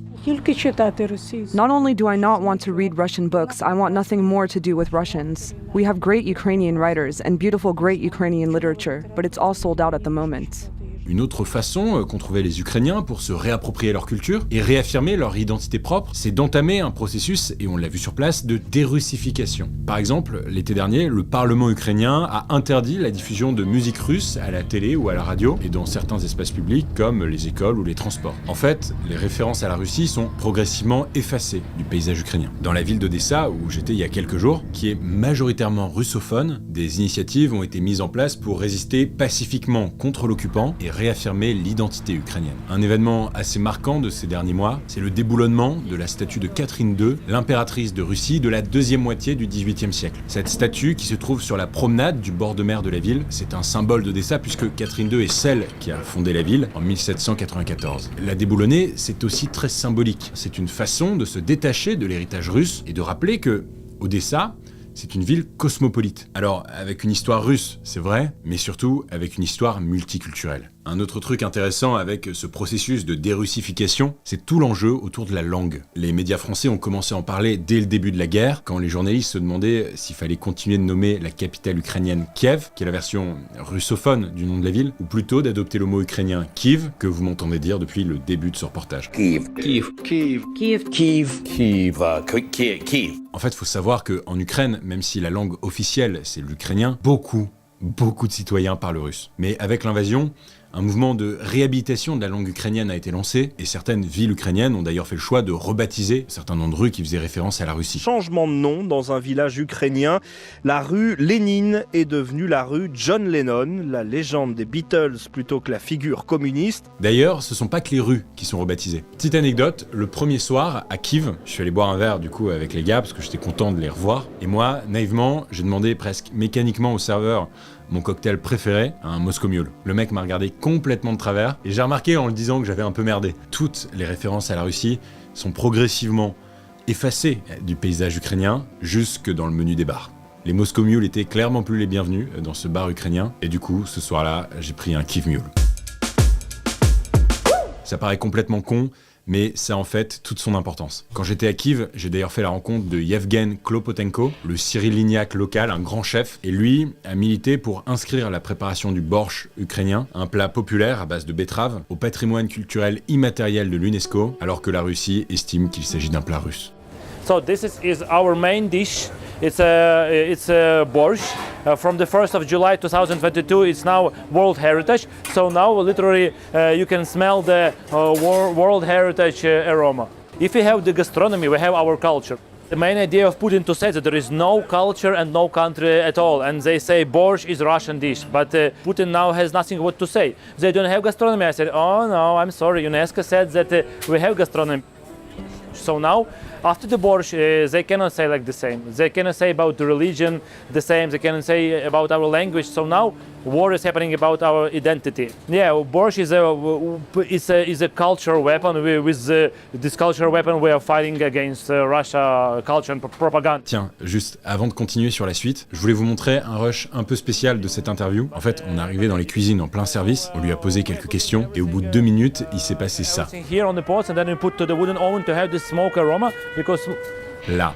Not only do I not want to read Russian books, I want nothing more to do with Russians. We have great Ukrainian writers and beautiful great Ukrainian literature, but it's all sold out at the moment. Une autre façon qu'ont trouvé les Ukrainiens pour se réapproprier leur culture et réaffirmer leur identité propre, c'est d'entamer un processus, et on l'a vu sur place, de dérussification. Par exemple, l'été dernier, le Parlement ukrainien a interdit la diffusion de musique russe à la télé ou à la radio et dans certains espaces publics comme les écoles ou les transports. En fait, les références à la Russie sont progressivement effacées du paysage ukrainien. Dans la ville d'Odessa, où j'étais il y a quelques jours, qui est majoritairement russophone, des initiatives ont été mises en place pour résister pacifiquement contre l'occupant et réaffirmer l'identité ukrainienne. Un événement assez marquant de ces derniers mois, c'est le déboulonnement de la statue de Catherine II, l'impératrice de Russie de la deuxième moitié du XVIIIe siècle. Cette statue, qui se trouve sur la promenade du bord de mer de la ville, c'est un symbole d'Odessa puisque Catherine II est celle qui a fondé la ville en 1794. La déboulonner, c'est aussi très symbolique. C'est une façon de se détacher de l'héritage russe et de rappeler que Odessa, c'est une ville cosmopolite. Alors, avec une histoire russe, c'est vrai, mais surtout avec une histoire multiculturelle. Un autre truc intéressant avec ce processus de dérussification, c'est tout l'enjeu autour de la langue. Les médias français ont commencé à en parler dès le début de la guerre, quand les journalistes se demandaient s'il fallait continuer de nommer la capitale ukrainienne Kiev, qui est la version russophone du nom de la ville, ou plutôt d'adopter le mot ukrainien Kyiv, que vous m'entendez dire depuis le début de ce reportage. Kyiv. Kyiv. Kyiv. Kyiv. Kyiv. Kyiv. Kyiv. En fait, il faut savoir qu'en Ukraine, même si la langue officielle c'est l'ukrainien, beaucoup de citoyens parlent russe. Mais avec l'invasion, un mouvement de réhabilitation de la langue ukrainienne a été lancé, et certaines villes ukrainiennes ont d'ailleurs fait le choix de rebaptiser certains noms de rues qui faisaient référence à la Russie. Changement de nom dans un village ukrainien, la rue Lénine est devenue la rue John Lennon, la légende des Beatles plutôt que la figure communiste. D'ailleurs, ce sont pas que les rues qui sont rebaptisées. Petite anecdote, le premier soir à Kyiv, je suis allé boire un verre du coup avec les gars parce que j'étais content de les revoir, et moi, naïvement, j'ai demandé presque mécaniquement au serveur mon cocktail préféré, un Moscow Mule. Le mec m'a regardé complètement de travers et j'ai remarqué en le disant que j'avais un peu merdé. Toutes les références à la Russie sont progressivement effacées du paysage ukrainien jusque dans le menu des bars. Les Moscow Mule étaient clairement plus les bienvenus dans ce bar ukrainien et du coup, ce soir-là, j'ai pris un Kyiv Mule. Ça paraît complètement con, mais ça a en fait toute son importance. Quand j'étais à Kyiv, j'ai d'ailleurs fait la rencontre de Yevgen Klopotenko, le Cyril Lignac local, un grand chef, et lui a milité pour inscrire la préparation du borsch ukrainien, un plat populaire à base de betterave, au patrimoine culturel immatériel de l'UNESCO, alors que la Russie estime qu'il s'agit d'un plat russe. So this is our main dish. It's a borscht. From the 1st of July 2022, it's now World Heritage. So now literally you can smell the World Heritage aroma. If we have the gastronomy, we have our culture. The main idea of Putin to say that there is no culture and no country at all, and they say borscht is Russian dish, but Putin now has nothing what to say. They don't have gastronomy. I said, oh no, I'm sorry. UNESCO said that we have gastronomy. So now, after the borscht, they cannot say like the same. They cannot say about the religion the same. They cannot say about our language. So now, war is happening about our identity. Yeah, borscht is a cultural weapon. With this cultural weapon, we are fighting against Russia culture and propaganda. Tiens, juste avant de continuer sur la suite, je voulais vous montrer un rush un peu spécial de cette interview. En fait, on est arrivé dans les cuisines en plein service, on lui a posé quelques questions, et au bout de 2 minutes, il s'est passé ça. Here on the pots, and then we put to the wooden oven to have this smoke aroma, because... Là,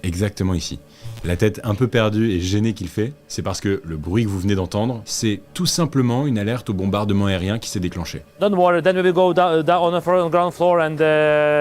exactement ici. La tête un peu perdue et gênée qu'il fait, c'est parce que le bruit que vous venez d'entendre, c'est tout simplement une alerte au bombardement aérien qui s'est déclenché. Don't worry, then we will go down on the ground floor and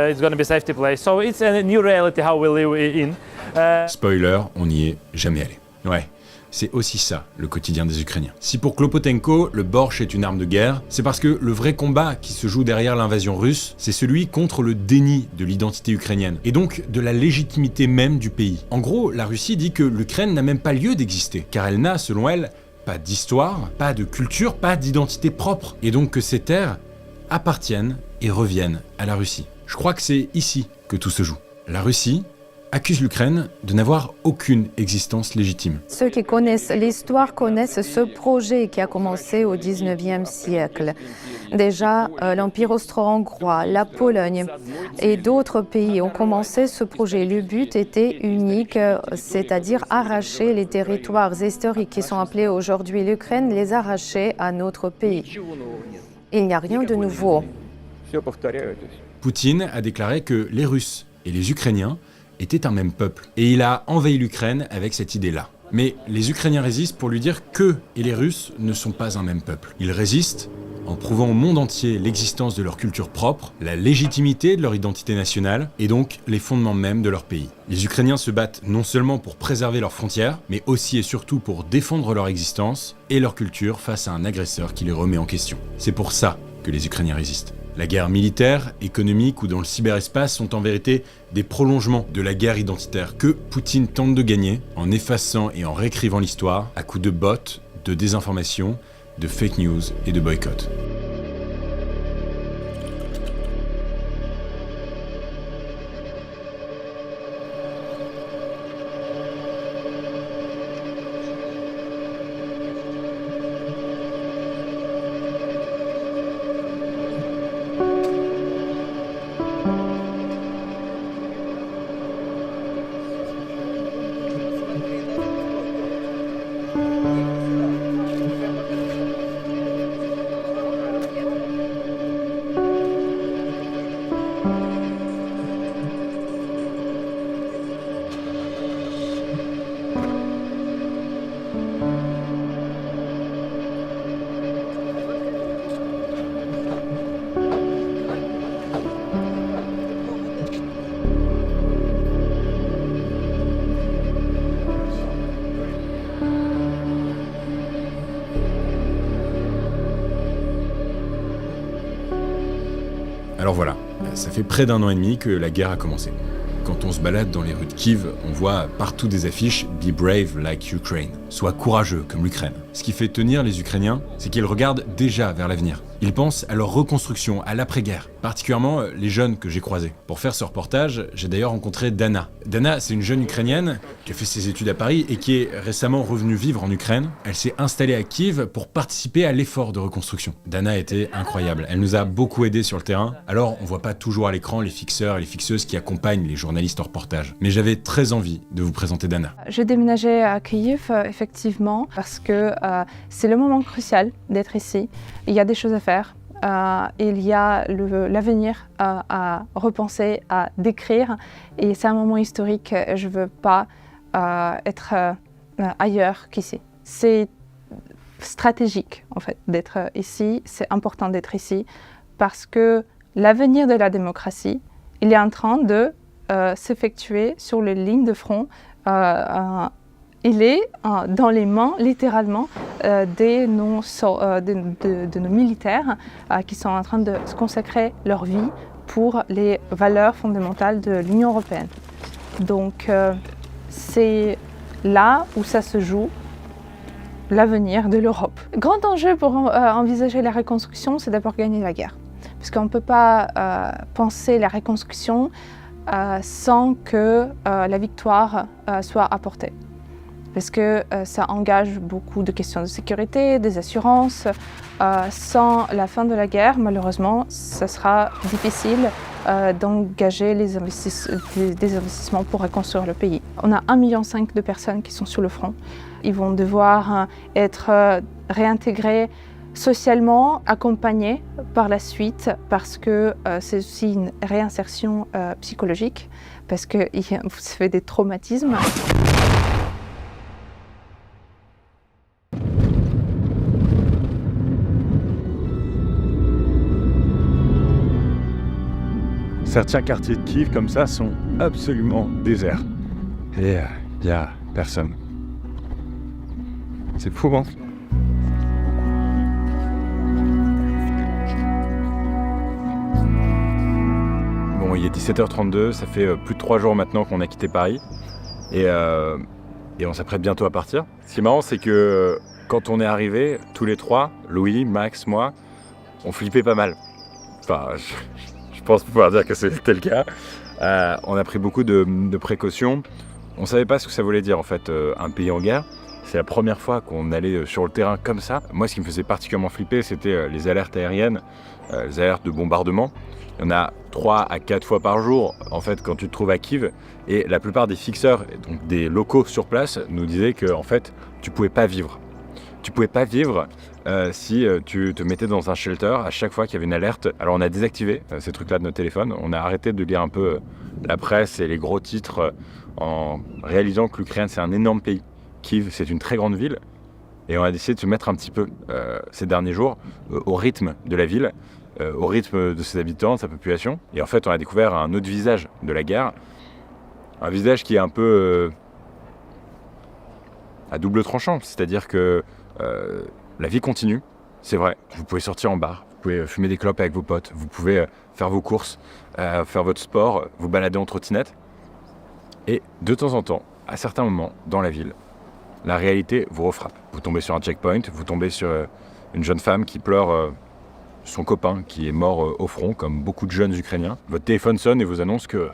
it's going to be a safety place. So it's a new reality how we live in. Spoiler, on n'y est jamais allé. Ouais. C'est aussi ça, le quotidien des Ukrainiens. Si pour Klopotenko, le borsch est une arme de guerre, c'est parce que le vrai combat qui se joue derrière l'invasion russe, c'est celui contre le déni de l'identité ukrainienne, et donc de la légitimité même du pays. En gros, la Russie dit que l'Ukraine n'a même pas lieu d'exister, car elle n'a, selon elle, pas d'histoire, pas de culture, pas d'identité propre, et donc que ces terres appartiennent et reviennent à la Russie. Je crois que c'est ici que tout se joue. La Russie accuse l'Ukraine de n'avoir aucune existence légitime. Ceux qui connaissent l'histoire connaissent ce projet qui a commencé au XIXe siècle. Déjà, l'Empire austro-hongrois, la Pologne et d'autres pays ont commencé ce projet. Le but était unique, c'est-à-dire arracher les territoires historiques qui sont appelés aujourd'hui l'Ukraine, les arracher à notre pays. Il n'y a rien de nouveau. Poutine a déclaré que les Russes et les Ukrainiens était un même peuple, et il a envahi l'Ukraine avec cette idée-là. Mais les Ukrainiens résistent pour lui dire qu'eux et les Russes ne sont pas un même peuple. Ils résistent en prouvant au monde entier l'existence de leur culture propre, la légitimité de leur identité nationale, et donc les fondements mêmes de leur pays. Les Ukrainiens se battent non seulement pour préserver leurs frontières, mais aussi et surtout pour défendre leur existence et leur culture face à un agresseur qui les remet en question. C'est pour ça que les Ukrainiens résistent. La guerre militaire, économique ou dans le cyberespace sont en vérité des prolongements de la guerre identitaire que Poutine tente de gagner en effaçant et en réécrivant l'histoire à coups de bots, de désinformation, de fake news et de boycott. Alors voilà, ça fait près d'1 an et demi que la guerre a commencé. Quand on se balade dans les rues de Kiev, on voit partout des affiches « Be brave like Ukraine », soit courageux comme l'Ukraine. Ce qui fait tenir les Ukrainiens, c'est qu'ils regardent déjà vers l'avenir. Ils pensent à leur reconstruction, à l'après-guerre, particulièrement les jeunes que j'ai croisés. Pour faire ce reportage, j'ai d'ailleurs rencontré Dana. Dana, c'est une jeune Ukrainienne qui a fait ses études à Paris et qui est récemment revenue vivre en Ukraine. Elle s'est installée à Kiev pour participer à l'effort de reconstruction. Dana était incroyable, elle nous a beaucoup aidés sur le terrain. Alors, on voit pas toujours à l'écran les fixeurs et les fixeuses qui accompagnent les journalistes en reportage. Mais j'avais très envie de vous présenter Dana. J'ai déménagé à Kiev, effectivement, parce que c'est le moment crucial d'être ici. Il y a des choses à faire. Il y a l'avenir à repenser, à décrire. Et c'est un moment historique. Je ne veux pas être ailleurs qu'ici. C'est stratégique, en fait, d'être ici. C'est important d'être ici parce que l'avenir de la démocratie, il est en train de s'effectuer sur les lignes de front. Il est dans les mains, littéralement, de nos militaires qui sont en train de se consacrer leur vie pour les valeurs fondamentales de l'Union européenne. Donc, c'est là où ça se joue l'avenir de l'Europe. Grand enjeu pour envisager la reconstruction, c'est d'abord gagner la guerre. Parce qu'on ne peut pas penser la reconstruction sans que la victoire soit apportée. Parce que ça engage beaucoup de questions de sécurité, des assurances. Sans la fin de la guerre, malheureusement, ce sera difficile d'engager des investissements pour reconstruire le pays. On a 1,5 million de personnes qui sont sur le front. Ils vont devoir être réintégrés socialement, accompagnés par la suite, parce que c'est aussi une réinsertion psychologique, parce que vous avez des traumatismes. Certains quartiers de Kiev comme ça sont absolument déserts. Et il n'y a personne. C'est fou, hein? Bon, il est 17h32, ça fait plus de 3 jours maintenant qu'on a quitté Paris. Et on s'apprête bientôt à partir. Ce qui est marrant, c'est que quand on est arrivé, tous les trois, Louis, Max, moi, on flippait pas mal. Enfin, je pense pouvoir dire que c'était le cas. On a pris beaucoup de précautions. On ne savait pas ce que ça voulait dire en fait, un pays en guerre. C'est la première fois qu'on allait sur le terrain comme ça. Moi, ce qui me faisait particulièrement flipper, c'était les alertes aériennes, les alertes de bombardement. Il y en a 3 à 4 fois par jour en fait quand tu te trouves à Kiev. Et la plupart des fixeurs, donc des locaux sur place, nous disaient que en fait, tu pouvais pas vivre. Tu pouvais pas vivre si tu te mettais dans un shelter à chaque fois qu'il y avait une alerte. Alors on a désactivé ces trucs-là de nos téléphones, on a arrêté de lire un peu la presse et les gros titres en réalisant que l'Ukraine c'est un énorme pays. Kiev c'est une très grande ville et on a décidé de se mettre un petit peu ces derniers jours au rythme de la ville, au rythme de ses habitants, de sa population. Et en fait on a découvert un autre visage de la guerre, un visage qui est un peu à double tranchant, c'est-à-dire que la vie continue, c'est vrai. Vous pouvez sortir en bar, vous pouvez fumer des clopes avec vos potes, vous pouvez faire vos courses, faire votre sport, vous balader en trottinette. Et de temps en temps, à certains moments dans la ville, la réalité vous refrappe. Vous tombez sur un checkpoint, vous tombez sur une jeune femme qui pleure son copain qui est mort au front, comme beaucoup de jeunes Ukrainiens. Votre téléphone sonne et vous annonce que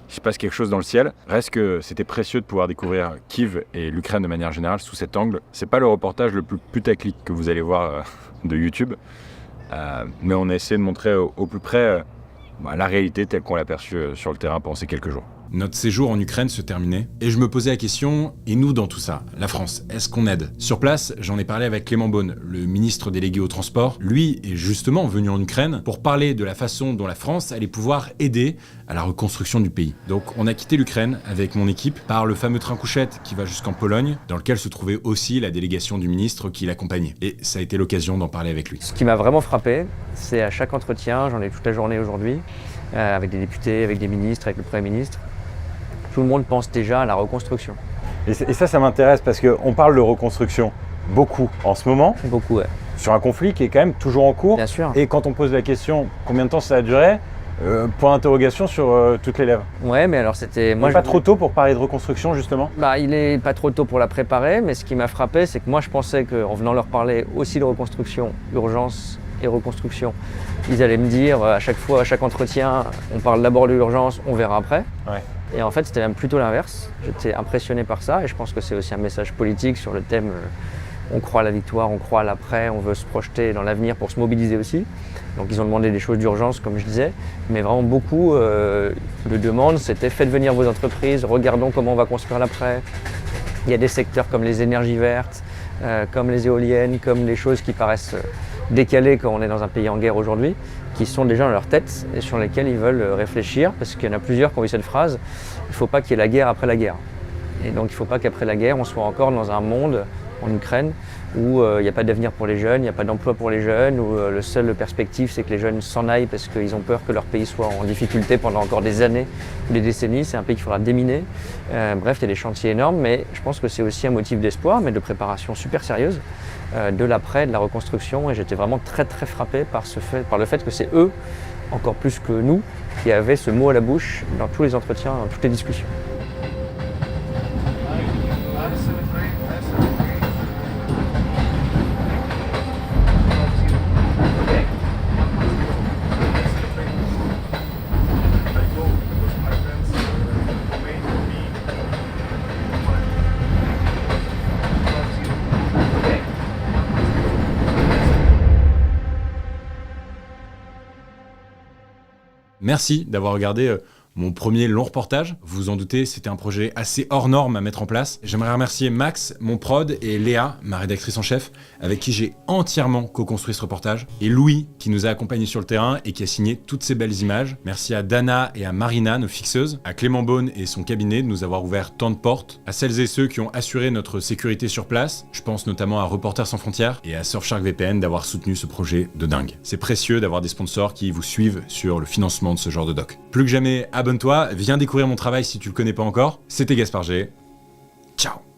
il se passe quelque chose dans le ciel. Reste que c'était précieux de pouvoir découvrir Kiev et l'Ukraine de manière générale sous cet angle. C'est pas le reportage le plus putaclic que vous allez voir de YouTube, mais on a essayé de montrer au plus près la réalité telle qu'on l'a perçue sur le terrain pendant ces quelques jours. Notre séjour en Ukraine se terminait et je me posais la question, et nous dans tout ça, la France, est-ce qu'on aide? Sur place, j'en ai parlé avec Clément Beaune, le ministre délégué au transport. Lui est justement venu en Ukraine pour parler de la façon dont la France allait pouvoir aider à la reconstruction du pays. Donc on a quitté l'Ukraine avec mon équipe par le fameux train couchette qui va jusqu'en Pologne, dans lequel se trouvait aussi la délégation du ministre qui l'accompagnait. Et ça a été l'occasion d'en parler avec lui. Ce qui m'a vraiment frappé, c'est à chaque entretien, j'en ai toute la journée aujourd'hui, avec des députés, avec des ministres, avec le Premier ministre, tout le monde pense déjà à la reconstruction. Et ça m'intéresse parce qu'on parle de reconstruction. beaucoup en ce moment. Beaucoup, ouais. Sur un conflit qui est quand même toujours en cours. Bien sûr. Et quand on pose la question combien de temps ça a duré, point d'interrogation sur toutes les lèvres. Ouais, mais alors c'était... Pas trop tôt pour parler de reconstruction, justement? Bah, il est pas trop tôt pour la préparer, mais ce qui m'a frappé, c'est que moi je pensais qu'en venant leur parler aussi de reconstruction, urgence et reconstruction, ils allaient me dire à chaque fois, à chaque entretien, on parle d'abord de l'urgence, on verra après. Ouais. Et en fait, c'était même plutôt l'inverse. J'étais impressionné par ça et je pense que c'est aussi un message politique sur le thème on croit à la victoire, on croit à l'après, on veut se projeter dans l'avenir pour se mobiliser aussi. Donc ils ont demandé des choses d'urgence, comme je disais, mais vraiment beaucoup de demandes, c'était faites venir vos entreprises, regardons comment on va construire l'après. Il y a des secteurs comme les énergies vertes, comme les éoliennes, comme les choses qui paraissent décalées quand on est dans un pays en guerre aujourd'hui, qui sont déjà dans leur tête et sur lesquelles ils veulent réfléchir, parce qu'il y en a plusieurs qui ont eu cette phrase, il ne faut pas qu'il y ait la guerre après la guerre. Et donc il ne faut pas qu'après la guerre, on soit encore dans un monde en Ukraine où il n'y a pas d'avenir pour les jeunes, il n'y a pas d'emploi pour les jeunes, où le seul perspective c'est que les jeunes s'en aillent parce qu'ils ont peur que leur pays soit en difficulté pendant encore des années ou des décennies. C'est un pays qu'il faudra déminer. Bref, il y a des chantiers énormes, mais je pense que c'est aussi un motif d'espoir, mais de préparation super sérieuse de l'après, de la reconstruction. Et j'étais vraiment très très frappé par le fait que c'est eux, encore plus que nous, qui avaient ce mot à la bouche dans tous les entretiens, dans toutes les discussions. Merci d'avoir regardé mon premier long reportage. Vous vous en doutez, c'était un projet assez hors norme à mettre en place. J'aimerais remercier Max, mon prod, et Léa, ma rédactrice en chef, avec qui j'ai entièrement co-construit ce reportage, et Louis, qui nous a accompagnés sur le terrain et qui a signé toutes ces belles images. Merci à Dana et à Marina, nos fixeuses, à Clément Beaune et son cabinet de nous avoir ouvert tant de portes, à celles et ceux qui ont assuré notre sécurité sur place. Je pense notamment à Reporters sans frontières et à Surfshark VPN d'avoir soutenu ce projet de dingue. C'est précieux d'avoir des sponsors qui vous suivent sur le financement de ce genre de doc. Plus que jamais, abonne-toi, viens découvrir mon travail si tu le connais pas encore. C'était Gaspard G. Ciao.